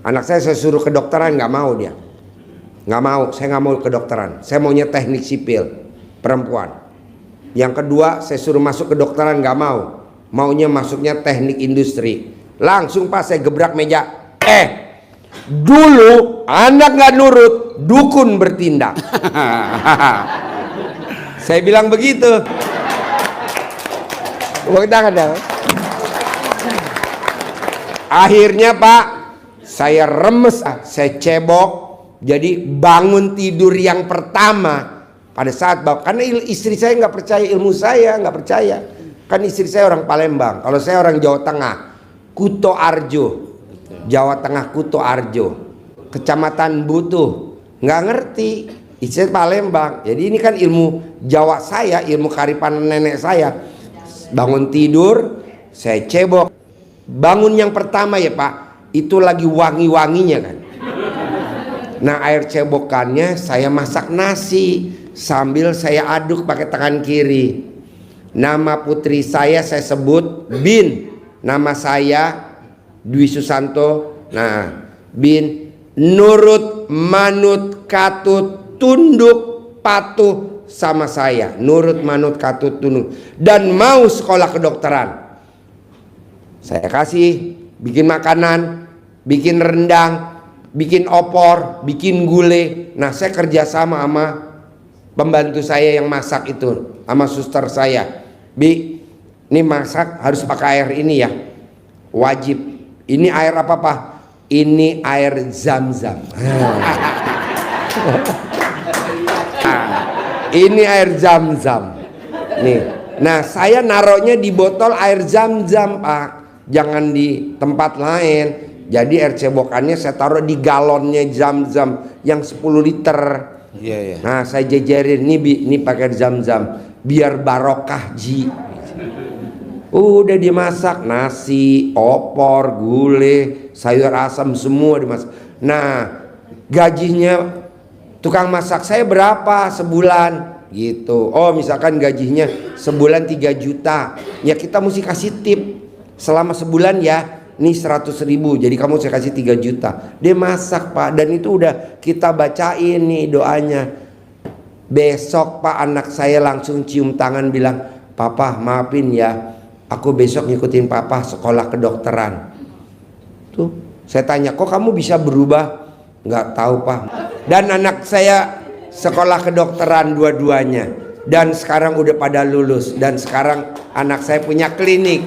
Anak saya suruh ke dokteran, nggak mau dia. Nggak mau, saya nggak mau ke dokteran. Saya maunya teknik sipil, perempuan. Yang kedua saya suruh masuk ke dokteran, nggak mau. Maunya masuknya teknik industri. Langsung pas saya gebrak meja. Dulu anak nggak nurut, dukun bertindak. Saya bilang begitu. Tepuk tangan dong. Akhirnya Pak, saya remes, saya cebok. Jadi bangun tidur yang pertama pada saat karena istri saya nggak percaya ilmu saya, nggak percaya. Kan istri saya orang Palembang, kalau saya orang Jawa Tengah, Kuto Arjo, Jawa Tengah Kuto Arjo, Kecamatan Butuh, nggak ngerti. Istri saya Palembang, jadi ini kan ilmu Jawa saya, ilmu kearifan nenek saya. Bangun tidur, saya cebok. Bangun yang pertama ya Pak, itu lagi wangi-wanginya kan. Nah, air cebokannya saya masak nasi sambil saya aduk pakai tangan kiri. Nama putri saya sebut Bin. Nama saya Dwi Susanto. Nah, Bin, nurut, manut, katut, tunduk, patuh, sama saya, nurut manut katut tunut, dan mau sekolah kedokteran. Saya kasih, bikin makanan, bikin rendang, bikin opor, bikin gulai. Nah, saya kerjasama sama pembantu saya yang masak itu, sama suster saya. Bi, ini masak harus pakai air ini ya, wajib. Ini air apa Pak? Ini air zam-zam. Ini air zam-zam. Nih. Nah, saya naruhnya di botol air zam-zam, Pak. Jangan di tempat lain. Jadi air cebokannya saya taruh di galonnya zam-zam yang 10 liter. Iya, iya. Nah, saya jejerin nih, Bi, ini pakai air zam-zam biar barokah, Ji. Udah dimasak nasi, opor, gulai, sayur asam semua dimasak. Nah, gajinya tukang masak saya berapa sebulan gitu. Oh, misalkan gajinya sebulan 3 juta. Ya kita mesti kasih tip selama sebulan ya. Nih 100.000, jadi kamu saya kasih 3 juta. Dia masak Pak, dan itu udah kita bacain nih doanya. Besok Pak anak saya langsung cium tangan bilang, "Papa maafin ya, aku besok ngikutin Papa sekolah kedokteran." Tuh, saya tanya, "Kok kamu bisa berubah?" Nggak tahu Pak. Dan anak saya sekolah kedokteran dua-duanya, dan sekarang udah pada lulus, dan sekarang anak saya punya klinik.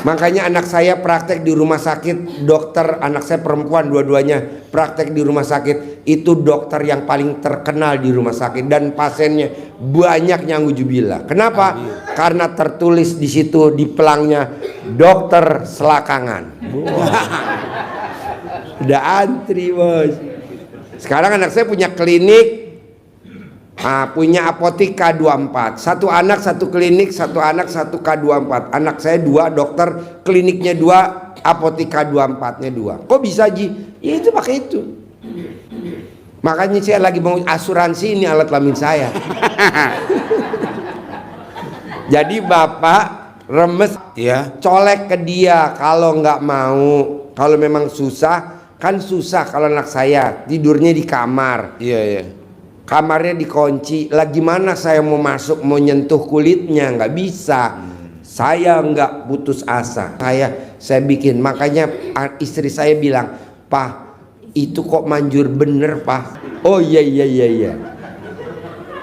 Makanya anak saya praktek di rumah sakit, dokter, anak saya perempuan dua-duanya praktek di rumah sakit. Itu dokter yang paling terkenal di rumah sakit, dan pasiennya banyak yang ujubillah. Kenapa? Karena tertulis di situ di pelangnya, dokter selakangan. Udah antri bos. Sekarang anak saya punya klinik, punya apotik K24. Satu anak satu klinik, satu anak satu K24. Anak saya 2 dokter, kliniknya 2, apotik K24-nya 2. Kok bisa Ji? Ya itu pakai itu. Makanya saya lagi mau asuransi ini alat kelamin saya. Jadi bapak remes Iya. colek ke dia kalau nggak mau. Kalau memang susah, kan susah kalau anak saya tidurnya di kamar. Iya, iya. Kamarnya dikunci. Lah gimana saya mau masuk, mau kulitnya? Nggak bisa. Saya nggak putus asa. Saya bikin. Makanya istri saya bilang, "Pak, itu kok manjur bener Pak." Oh iya.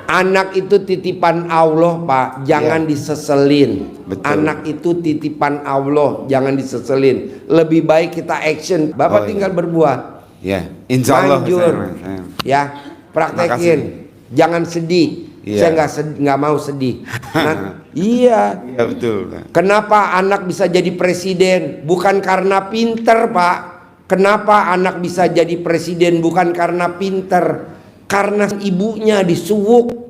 Anak itu titipan Allah Pak, jangan diseselin. Betul. Anak itu titipan Allah, jangan diseselin. Lebih baik kita action. Bapak tinggal berbuat. Ya, insya Allah. Manjur. Saya. Ya, praktekin. Jangan sedih. Iya. Saya nggak mau sedih. Iya. Iya betul. Kenapa anak bisa jadi presiden? Bukan karena pinter Pak. Kenapa anak bisa jadi presiden? Bukan karena pinter, karena ibunya disuwuk.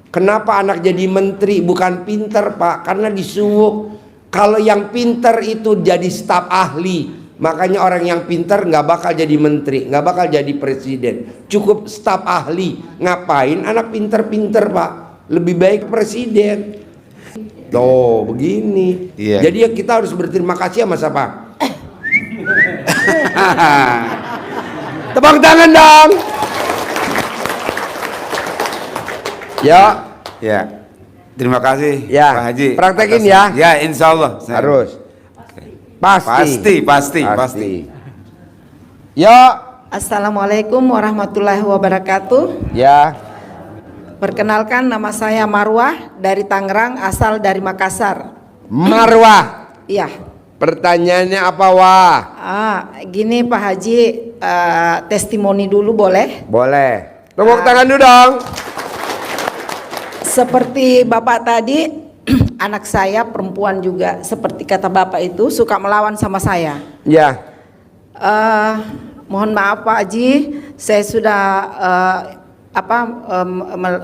Kenapa anak jadi menteri? Bukan pinter Pak, karena disuwuk. Kalau yang pinter itu jadi staf ahli. Makanya orang yang pinter nggak bakal jadi menteri, nggak bakal jadi presiden. Cukup staf ahli. Ngapain anak pinter-pinter Pak? Lebih baik presiden. Tuh begini. Iya. Jadi ya kita harus berterima kasih sama siapa? Tepuk tangan dong. Ya. Ya. Terima kasih Ya. Pak Haji. Praktekin atas- ya. Ya, insya Allah. Harus. Pasti. Ya. Assalamualaikum warahmatullahi wabarakatuh. Ya. Perkenalkan, nama saya Marwah dari Tangerang, asal dari Makassar. Marwah. Iya. Pertanyaannya apa Wah? Gini Pak Haji, testimoni dulu boleh? Boleh. Tepuk tangan dulu dong. Seperti Bapak tadi, anak saya perempuan juga, seperti kata Bapak itu, suka melawan sama saya. Ya. Mohon maaf Pak Haji, saya sudah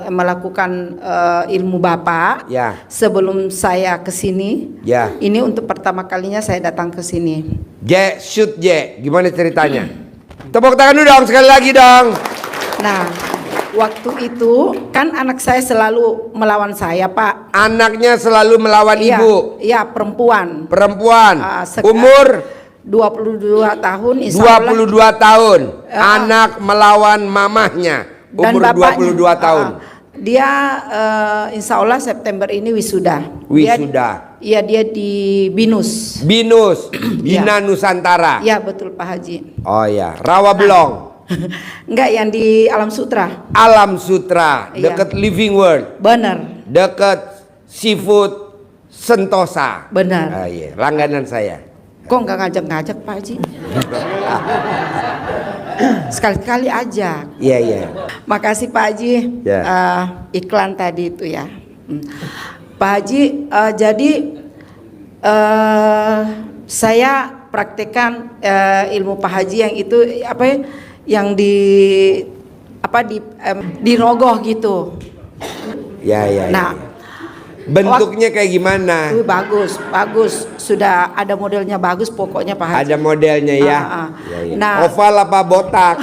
melakukan ilmu Bapak. Ya. Sebelum saya ke sini. Ya. Ini untuk pertama kalinya saya datang ke sini. Shoot gimana ceritanya? Tepuk tangan dulu dong, sekali lagi dong. Nah, waktu itu kan anak saya selalu melawan saya, Pak. Anaknya selalu melawan Iya, ibu. iya, perempuan. Perempuan. Sekarang Umur 22 tahun, insya Allah. 22 tahun. Anak melawan mamahnya. Umur 22 tahun. Dia insya Allah September ini wisuda. Wisuda. Iya, dia di BINUS. Binus, Bina Nusantara. Iya betul Pak Haji. Oh ya, Rawa Belong. Enggak, yang di Alam Sutra. Alam Sutra, Iya. deket Living World, Bener, deket Seafood Sentosa. benar. Ah, iya, langganan saya. Kok nggak ngajak-ngajak Pak Haji? Sekali-kali ajak. Iya, iya. Makasih Pak Haji. Ya. Iklan tadi itu ya. Pak Haji, jadi saya praktekkan ilmu Pak Haji yang itu apa ya? Yang di rogoh gitu. Ya, ya. Nah, bentuknya kayak gimana? bagus, bagus. Sudah ada modelnya bagus pokoknya Pak Haji. Ada modelnya ya. Ya, ya. Nah, Nah, oval apa botak?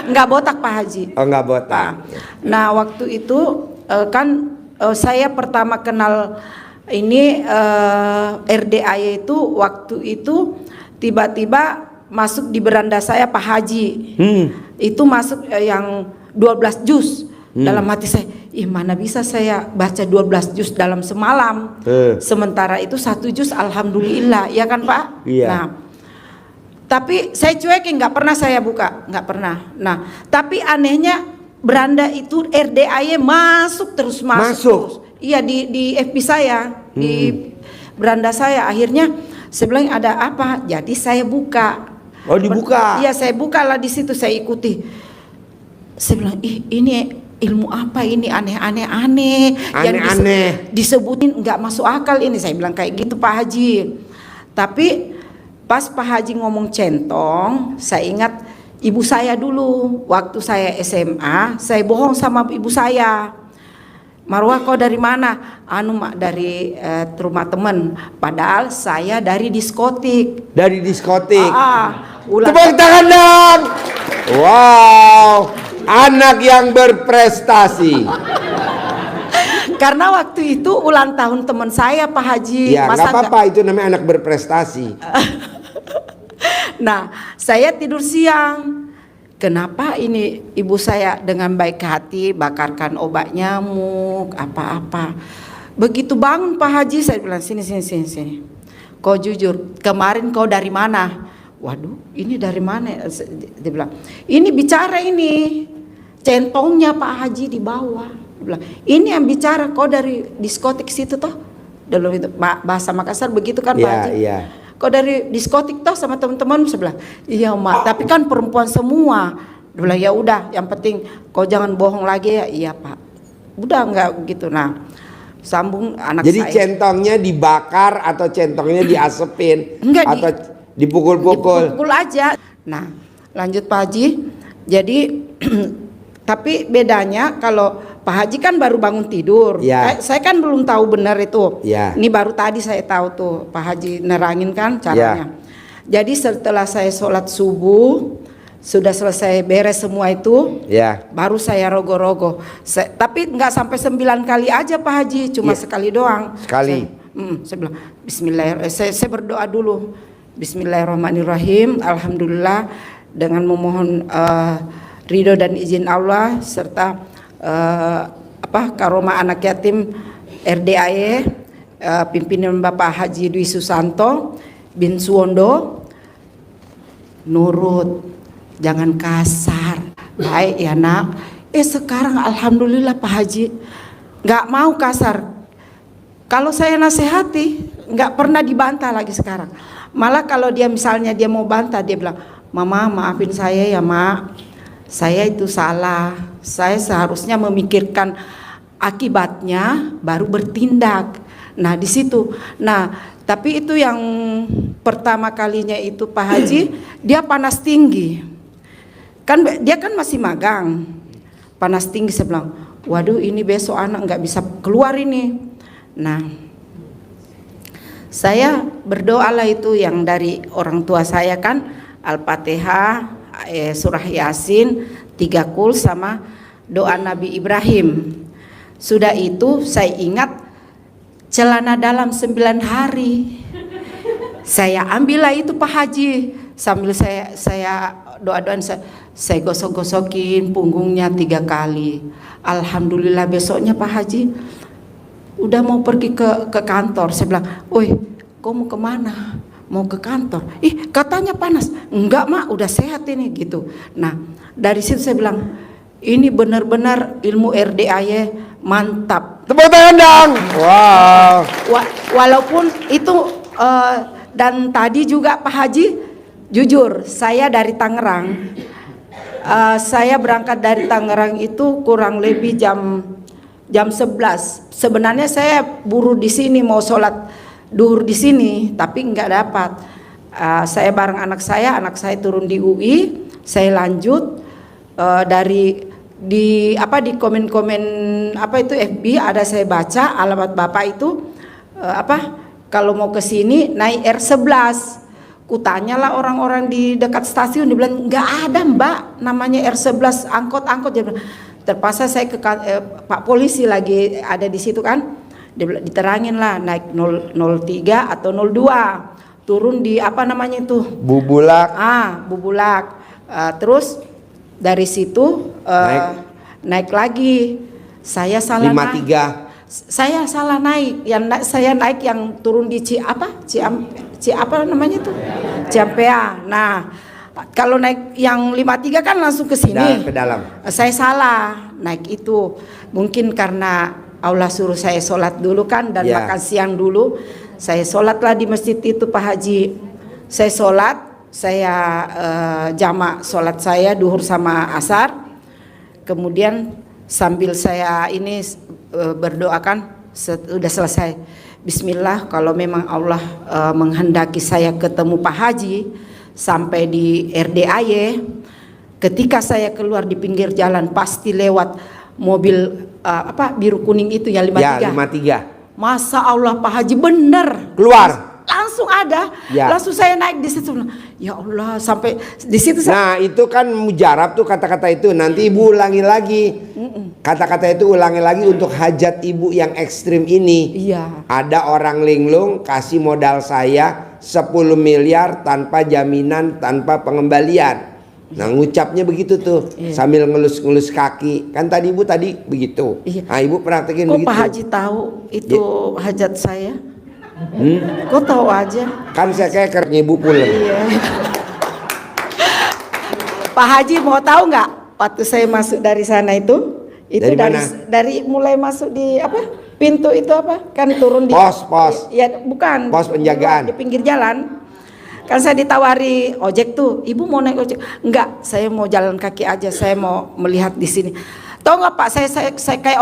nggak botak Pak Haji. Oh, enggak botak. Nah, waktu itu kan saya pertama kenal ini RDAY itu waktu itu tiba-tiba masuk di beranda saya Pak Haji. Itu masuk yang 12 juz. Dalam hati saya, mana bisa saya baca 12 juz dalam semalam. Sementara itu 1 juz alhamdulillah, ya kan Pak? Iya. Nah, tapi saya cuekin, nggak pernah saya buka, nggak pernah. Nah, tapi anehnya beranda itu RDAY masuk terus. Terus. Iya, di FB saya, di beranda saya. Akhirnya saya bilang ada apa? Jadi saya buka. Oh, dibuka. Iya, saya buka lah di situ, saya ikuti. Saya bilang, ini ilmu apa ini, aneh-aneh. Aneh-aneh. Disebutin nggak masuk akal ini. Saya bilang kayak gitu Pak Haji. Tapi pas Pak Haji ngomong centong, saya ingat ibu saya dulu. Waktu saya SMA, saya bohong sama ibu saya. Marwah, kau dari mana? Mak dari rumah temen. Padahal saya dari diskotik. Dari diskotik. Tepuk Ulang tangan dong. Wow, anak yang berprestasi. Karena waktu itu ulang tahun teman saya Pak Haji. Ya, nggak apa-apa, itu namanya anak berprestasi. Nah, saya tidur siang. Kenapa ini ibu saya dengan baik hati bakarkan obat nyamuk apa-apa. Begitu bangun Pak Haji, saya bilang sini. Kau jujur, kemarin kau dari mana? Waduh, ini dari mana? Dia bilang, ini bicara ini. Centongnya Pak Haji di bawah. Dia bilang, ini yang bicara, kau dari diskotik situ toh. Dulu itu bahasa Makassar begitu kan Pak Haji? Iya. Kau dari diskotik toh sama teman-teman sebelah. Iya Mak, tapi kan perempuan semua. Dia bilang, ya udah, yang penting kau jangan bohong lagi ya. Iya Pak. Udah enggak gitu. Nah, sambung anak Jadi saya. centongnya dibakar atau centongnya diasepin? Enggak, atau dipukul-pukul? Dipukul aja. Nah, lanjut Pak Haji. Jadi tapi bedanya kalau Pak Haji kan baru bangun tidur. Ya. Saya kan belum tahu benar itu. Ya. Ini baru tadi saya tahu tuh Pak Haji nerangin kan caranya. Jadi setelah saya sholat subuh, sudah selesai beres semua itu, Ya. baru saya rogo-rogo. Tapi nggak sampai 9 kali aja Pak Haji, cuma Ya. sekali doang. Sekali. Saya bilang Bismillahirrahmanirrahim. Saya berdoa dulu. Bismillahirrahmanirrahim. Alhamdulillah dengan memohon ridho dan izin Allah serta karomah anak yatim RDAY pimpinan Bapak Haji Dwi Susanto bin Suwondo, nurut, jangan kasar, baik ya nak. Sekarang alhamdulillah Pak Haji nggak mau kasar. Kalau saya nasihati nggak pernah dibantah lagi sekarang. Malah kalau dia misalnya dia mau bantah, dia bilang, Mama maafin saya ya Mak, saya itu salah, saya seharusnya memikirkan akibatnya baru bertindak. Nah di situ, tapi itu yang pertama kalinya itu Pak Haji, dia panas tinggi, kan dia kan masih magang, panas tinggi. Saya bilang, waduh ini besok anak nggak bisa keluar ini. Nah, saya berdoalah itu yang dari orang tua saya kan, Al-Fatihah, surah Yasin, 3 kul sama doa Nabi Ibrahim. Sudah itu saya ingat celana dalam 9 hari. Saya ambillah itu Pak Haji, sambil saya doa-doain, Saya gosok-gosokin punggungnya 3 kali. Alhamdulillah besoknya Pak Haji udah mau pergi ke kantor. Saya bilang, "Woi, kau mau kemana?" "Mau ke kantor." "Ih, katanya panas." "Enggak mak, udah sehat ini," gitu. Nah, dari situ saya bilang, ini benar-benar ilmu RDAY mantap. Tepuk tangan dong. Wow. Walaupun itu dan tadi juga Pak Haji, jujur saya dari Tangerang. Saya berangkat dari Tangerang itu kurang lebih jam 11. Sebenarnya saya buru di sini mau sholat duhur di sini, tapi nggak dapat. Saya bareng anak saya turun di UI, saya lanjut di komen-komen itu FB ada saya baca alamat Bapak itu kalau mau ke sini naik R11. Kutanyalah orang-orang di dekat stasiun, dibilang nggak ada Mbak namanya R11 angkot. Dia bilang, terpaksa saya ke Pak polisi lagi ada di situ kan, diterangin lah naik 03 atau 02 turun di Bubulak. Bubulak. Terus dari situ naik lagi. Saya salah 53. Saya salah naik. Saya naik yang turun di Ciampea. Nah, kalau naik yang 53 kan langsung ke sini. Ke dalam. Saya salah naik itu. Mungkin karena Allah suruh saya sholat dulu kan dan makan siang dulu. Saya sholatlah di masjid itu Pak Haji. Saya sholat, saya jamak sholat saya duhur sama asar. Kemudian sambil saya ini berdoakan, sudah selesai. Bismillah, kalau memang Allah menghendaki saya ketemu Pak Haji sampai di RDAY, ketika saya keluar di pinggir jalan pasti lewat mobil biru kuning itu yang 53. Ya, 53. Masa Allah Pak Haji bener Keluar. langsung ada, langsung saya naik di situ. Ya Allah, sampai di situ. Nah, itu kan mujarab tuh kata-kata itu. Nanti ibu ulangi lagi. Kata-kata itu ulangi lagi untuk hajat ibu yang ekstrim ini. Iya. Ada orang linglung kasih modal saya 10 miliar tanpa jaminan, tanpa pengembalian. Nah, ngucapnya begitu tuh, sambil ngelus-ngelus kaki. Kan tadi ibu begitu. Iya. Nah, ibu praktekin Kok begitu. Pak Haji tahu itu hajat saya? Kok tahu aja? Kan saya kayak ibu pulang. Iya. Pak Haji mau tahu nggak? Waktu saya masuk dari sana itu Dari mana? dari mulai masuk di pintu itu kan turun di Pos. Ya bukan. Pos penjagaan. Di pinggir jalan. Kan saya ditawari ojek tuh, "Ibu mau naik ojek?" "Enggak, saya mau jalan kaki aja, saya mau melihat di sini." Tahu nggak Pak, saya kayak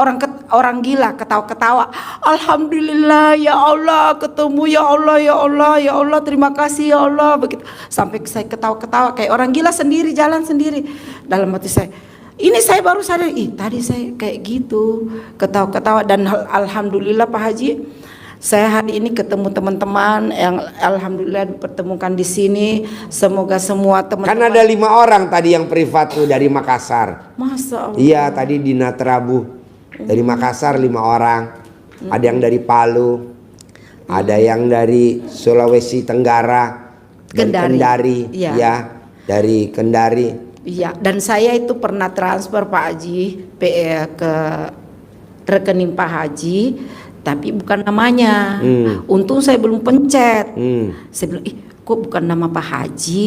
orang gila, ketawa-ketawa. Alhamdulillah ya Allah, ketemu ya Allah, terima kasih ya Allah, begitu. Sampai saya ketawa-ketawa kayak orang gila sendiri, jalan sendiri. Dalam hati saya, ini saya baru sadar, tadi saya kayak gitu, ketawa-ketawa. Dan alhamdulillah Pak Haji, saya hari ini ketemu teman-teman yang alhamdulillah dipertemukan di sini. Semoga semua teman-teman. Kan ada 5 orang tadi yang privat tuh dari Makassar. Masa Allah. Iya, tadi di Natrabu dari Makassar 5 orang. Ada yang dari Palu, ada yang dari Sulawesi Tenggara, Kendari. Iya. Ya, dari Kendari. Iya, dan saya itu pernah transfer Pak Haji ke rekening Pak Haji, tapi bukan namanya. Untung saya belum pencet. Saya bilang, kok bukan nama Pak Haji.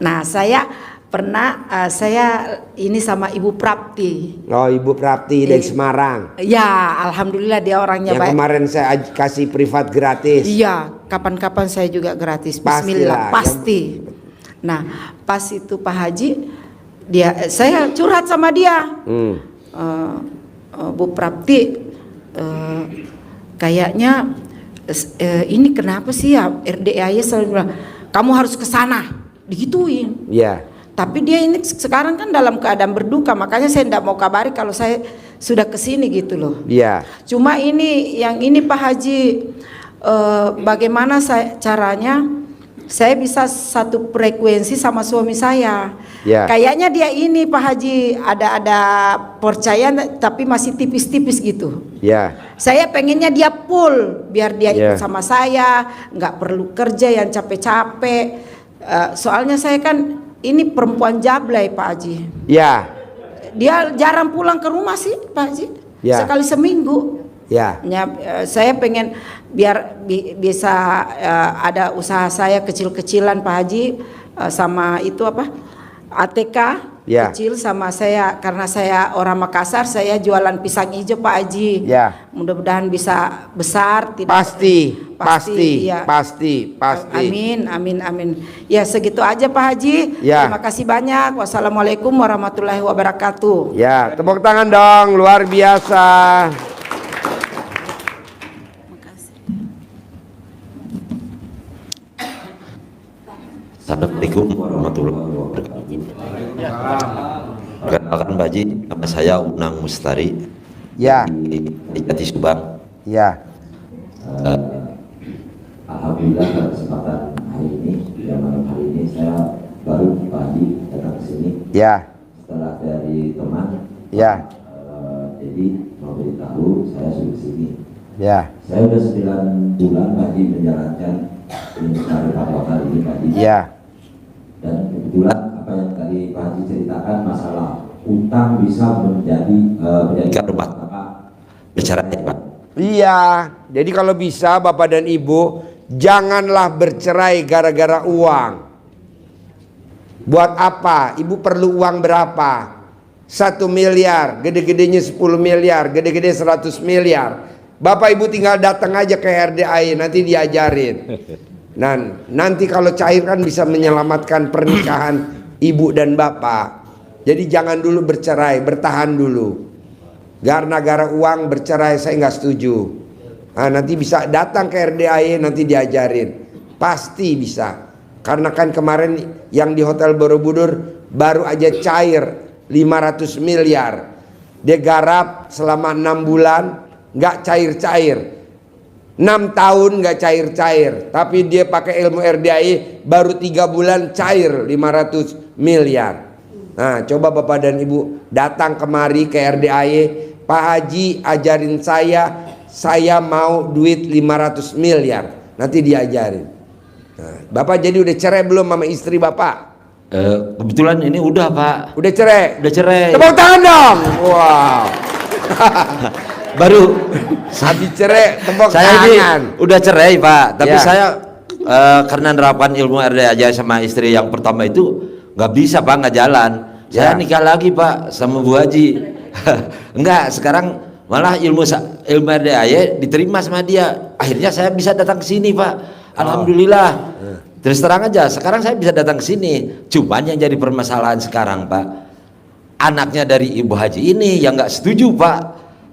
Nah, saya pernah saya ini sama Ibu Prapti. Oh, Ibu Prapti dari Semarang. Ya, alhamdulillah dia orangnya Yang baik. kemarin saya kasih privat gratis. Iya, kapan-kapan saya juga gratis. Bismillah, pasti. Nah, pas itu Pak Haji, saya curhat sama dia. Bu Prapti, kayaknya ini kenapa sih ya RDAY selalu bilang kamu harus ke sana, digituin. Iya. Tapi dia ini sekarang kan dalam keadaan berduka, makanya saya tidak mau kabari kalau saya sudah kesini gitu loh. Iya. Cuma yang ini Pak Haji, bagaimana caranya saya bisa satu frekuensi sama suami saya. Ya. Kayaknya dia ini Pak Haji ada percaya tapi masih tipis-tipis gitu. Ya. Saya pengennya dia full biar dia ikut sama saya, nggak perlu kerja yang capek-capek. Soalnya saya kan ini perempuan jablay Pak Haji. Ya, Dia jarang pulang ke rumah sih Pak Haji. Ya. Sekali seminggu. ya. Saya pengen biar bisa ada usaha saya kecil-kecilan Pak Haji, sama itu apa ATK Ya. kecil sama saya, karena saya orang Makassar, saya jualan pisang hijau Pak Haji. Ya. Mudah-mudahan bisa besar. Pasti. Iya. Pasti. Amin, amin, amin. Ya segitu aja Pak Haji. Ya. Terima kasih banyak. Wassalamualaikum warahmatullahi wabarakatuh. Ya, tepuk tangan dong, luar biasa. Assalamualaikum warahmatullahi wabarakatuh. Perkenalkan Pak Haji, nama saya Unang Mustari Ya, di Jati Subang. ya. Alhamdulillah pada kesempatan hari ini, pada malam hari ini saya baru Pak Haji datang ke sini Ya, setelah dari teman. ya, Jadi mau beritahu saya sudah sini. ya, Saya sudah 9 bulan Pak Haji menjalankan ini dari Pak ini Pak Haji. ya, Dan kebetulan apa yang tadi Pak Haji ceritakan masalah utang bisa menjadi rumah tangga bercerai Pak. iya. Jadi kalau bisa Bapak dan Ibu, janganlah bercerai gara-gara uang. Buat apa? Ibu perlu uang berapa? 1 miliar, gede-gedenya 10 miliar, gede-gede 100 miliar. Bapak Ibu tinggal datang aja ke RDAI, nanti diajarin. Nah, nanti kalau cair kan bisa menyelamatkan pernikahan ibu dan bapak. Jadi jangan dulu bercerai, bertahan dulu. Gara-gara uang bercerai saya nggak setuju. Nah, nanti bisa datang ke RDAI, nanti diajarin. Pasti bisa. Karena kan kemarin yang di Hotel Borobudur baru aja cair 500 miliar. Dia garap selama 6 bulan nggak cair-cair. 6 tahun nggak cair-cair, tapi dia pakai ilmu RDAI baru 3 bulan cair 500 miliar. Nah, coba Bapak dan Ibu datang kemari ke RDAI, Pak Haji ajarin saya mau duit 500 miliar, nanti diajarin. Nah, Bapak jadi udah cerai belum sama istri Bapak? Kebetulan ini udah Pak. Udah cerai? Udah cerai. Tepuk tangan dong. Wow. Baru Habis cerai tepuk saya ini tangan. udah cerai Pak, tapi Ya. saya karena nerapkan ilmu RD aja sama istri yang pertama itu nggak bisa Pak, nggak jalan. Ya. Saya nikah lagi Pak sama Bu Haji. Enggak, sekarang malah ilmu RDAY diterima sama dia. Akhirnya saya bisa datang ke sini Pak. Alhamdulillah. Terus terang aja, sekarang saya bisa datang ke sini. Cuman yang jadi permasalahan sekarang Pak, anaknya dari Ibu Haji ini yang nggak setuju Pak.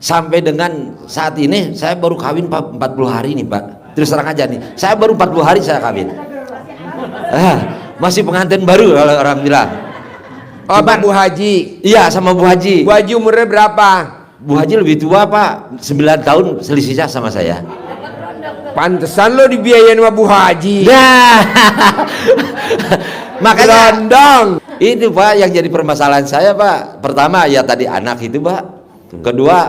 Sampai dengan saat ini saya baru kawin Pak 40 hari nih Pak. Terus terang aja nih, saya baru 40 hari saya kawin. Masih pengantin baru kalau orang bilang. Oh, Pak Bu Haji. Iya sama Bu Haji. Bu Haji umurnya berapa? Bu Haji lebih tua Pak, 9 tahun selisihnya sama saya. Pantesan lo dibiayain sama Bu Haji. Nah, makanya Gelondong. itu Pak yang jadi permasalahan saya Pak. Pertama ya tadi anak itu Pak. Kedua,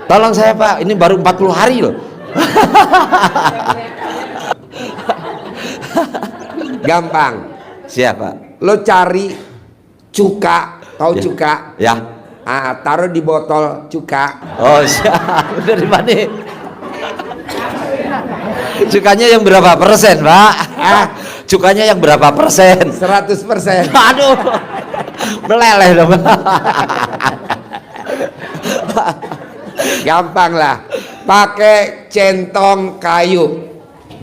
tolong saya Pak, ini baru 40 hari loh. Gampang. Siapa? Lo cari cuka, tahu Ya. cuka? Ya. Taruh di botol cuka. Oh siap. Dari mana? Cukanya yang berapa persen Pak? Cukanya yang berapa persen? 100%. Aduh, meleleh dong. Gampang lah. Pakai centong kayu.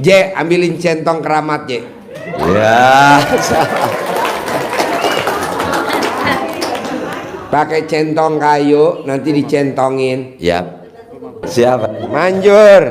J, ambilin centong keramat J. Ya. Pakai centong kayu, nanti dicentongin. Ya. Siapa? Manjur.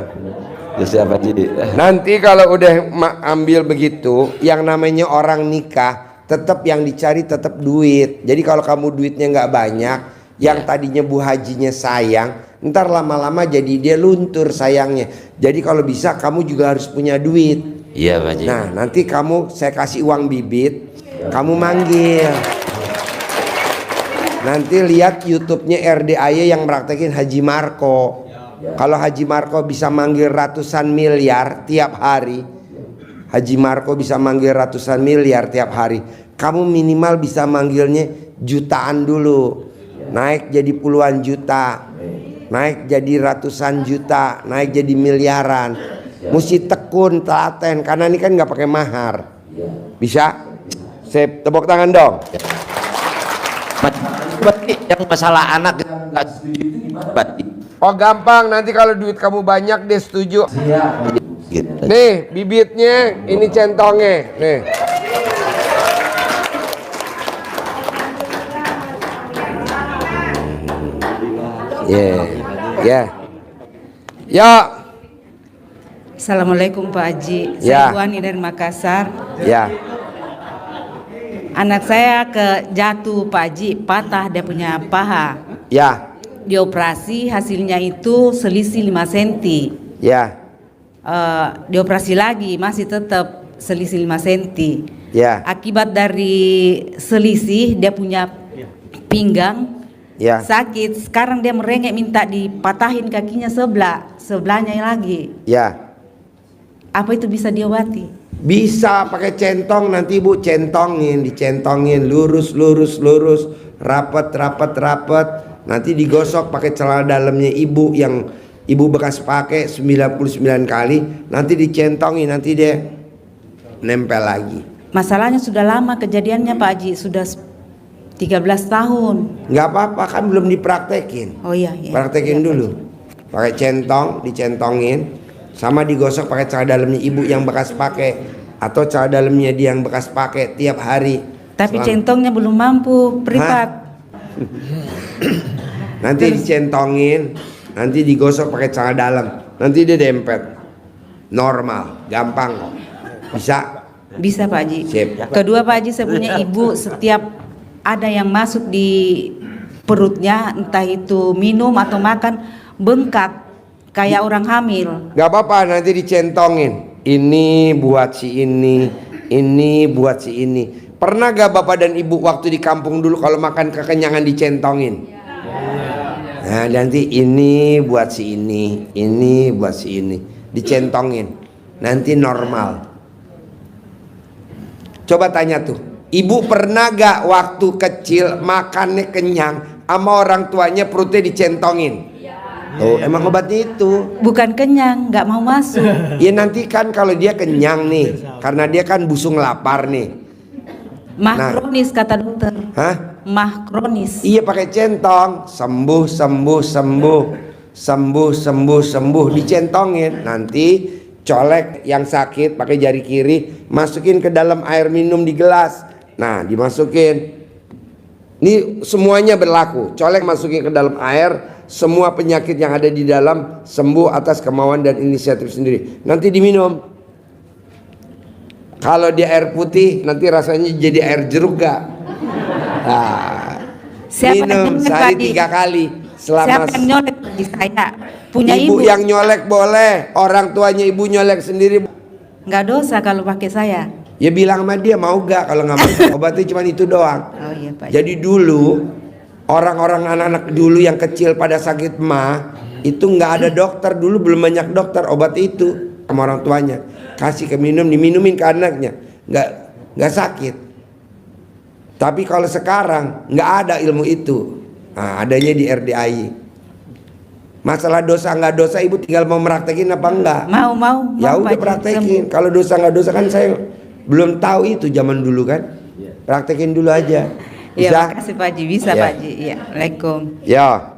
Ya, siapa Ji? Nanti kalau udah ambil begitu, yang namanya orang nikah, tetap yang dicari tetap duit. Jadi kalau kamu duitnya nggak banyak, yang tadinya Bu Hajinya sayang, ntar lama-lama jadi dia luntur sayangnya. Jadi kalau bisa kamu juga harus punya duit. Iya Pak Ji. Nah nanti saya kasih uang bibit, kamu manggil. Nanti lihat YouTube-nya RDAY yang praktekin Haji Marco. Kalau Haji Marco bisa manggil ratusan miliar tiap hari, Haji Marco bisa manggil ratusan miliar tiap hari. kamu minimal bisa manggilnya jutaan dulu, naik jadi puluhan juta, naik jadi ratusan juta, naik jadi miliaran. Mesti tekun, telaten, karena ini kan nggak pakai mahar. Bisa? Sip, tepuk tangan dong. Berarti yang masalah anak yang nggak setuju itu gimana berarti? Oh gampang, nanti kalau duit kamu banyak dia setuju. Gitu. Nih bibitnya, ini centongnya. Nih. Ya. Ya. Assalamualaikum Pak Haji, Ya. saya Bu Ani dari Makassar. Ya. Anak saya jatuh Pak Haji, patah dia punya paha. Ya. Dioperasi hasilnya itu selisih 5 cm. Ya. Dioperasi lagi masih tetap selisih 5 cm. Ya. Akibat dari selisih dia punya pinggang Ya. sakit. Sekarang dia merengek minta dipatahin kakinya sebelahnya lagi. Ya. Apa itu bisa diobati? Bisa pakai centong, nanti ibu centongin, dicentongin lurus, rapet. Nanti digosok pakai celana dalamnya ibu yang ibu bekas pakai 99 kali, nanti dicentongin, nanti dia nempel lagi. Masalahnya sudah lama kejadiannya Pak Haji, sudah 13 tahun. Nggak apa-apa, kan belum dipraktekin. Oh iya. Praktekin dulu. Pakai centong, dicentongin, sama digosok pakai celana dalamnya ibu yang bekas pakai, atau celana dalamnya dia yang bekas pakai tiap hari. Tapi centongnya belum mampu privat. Nanti dicentongin, nanti digosok pakai celana dalam, nanti dia dempet. Normal, gampang kok. Bisa? Bisa Pak Haji. Sip. Kedua Pak Haji, saya punya ibu setiap ada yang masuk di perutnya, entah itu minum atau makan, bengkak kayak orang hamil. Gak apa-apa, nanti dicentongin. Ini buat si ini buat si ini. Pernah gak bapak dan ibu waktu di kampung dulu kalau makan kekenyangan dicentongin? Nah nanti ini buat si ini buat si ini, dicentongin. Nanti normal. Coba tanya tuh, ibu pernah gak waktu kecil makannya kenyang sama orang tuanya perutnya dicentongin? Oh, emang obatnya itu. Bukan kenyang, nggak mau masuk. Ya nanti kan kalau dia kenyang nih, karena dia kan busung lapar nih. Mah kronis kata dokter. Hah? Mah kronis. Iya pakai centong, sembuh, dicentongin. Nanti colek yang sakit pakai jari kiri, masukin ke dalam air minum di gelas. Nah, dimasukin. Ini semuanya berlaku. Colek masukin ke dalam air, semua penyakit yang ada di dalam sembuh atas kemauan dan inisiatif sendiri. Nanti diminum. Kalau dia air putih, nanti rasanya jadi air jeruk gak? Nah, Siapa minum yang sehari nyolek, 3 kali. Selama Siapa yang nyolek di saya? Punya ibu ibu. yang nyolek boleh, orang tuanya ibu nyolek sendiri. Nggak dosa kalau pakai saya. Ya bilang sama dia mau gak, kalau nggak mau obatnya cuma itu doang. Oh iya Pak. Jadi dulu orang-orang anak-anak dulu yang kecil pada sakit mah itu nggak ada dokter dulu, belum banyak dokter, obat itu sama orang tuanya kasih ke minum, diminumin ke anaknya, nggak sakit. Tapi kalau sekarang nggak ada ilmu itu, nah, adanya di RDAI. Masalah dosa nggak dosa ibu tinggal mau meraktekin apa enggak? Mau. Ya mau, udah Pak Haji, praktekin. sembuh. Kalau dosa nggak dosa kan saya belum tahu itu zaman dulu kan. Praktekin dulu aja. Iya, Bisa? makasih Pak Haji. Bisa Ya. Pak Haji. Iya. Waalaikumsalam. Ya.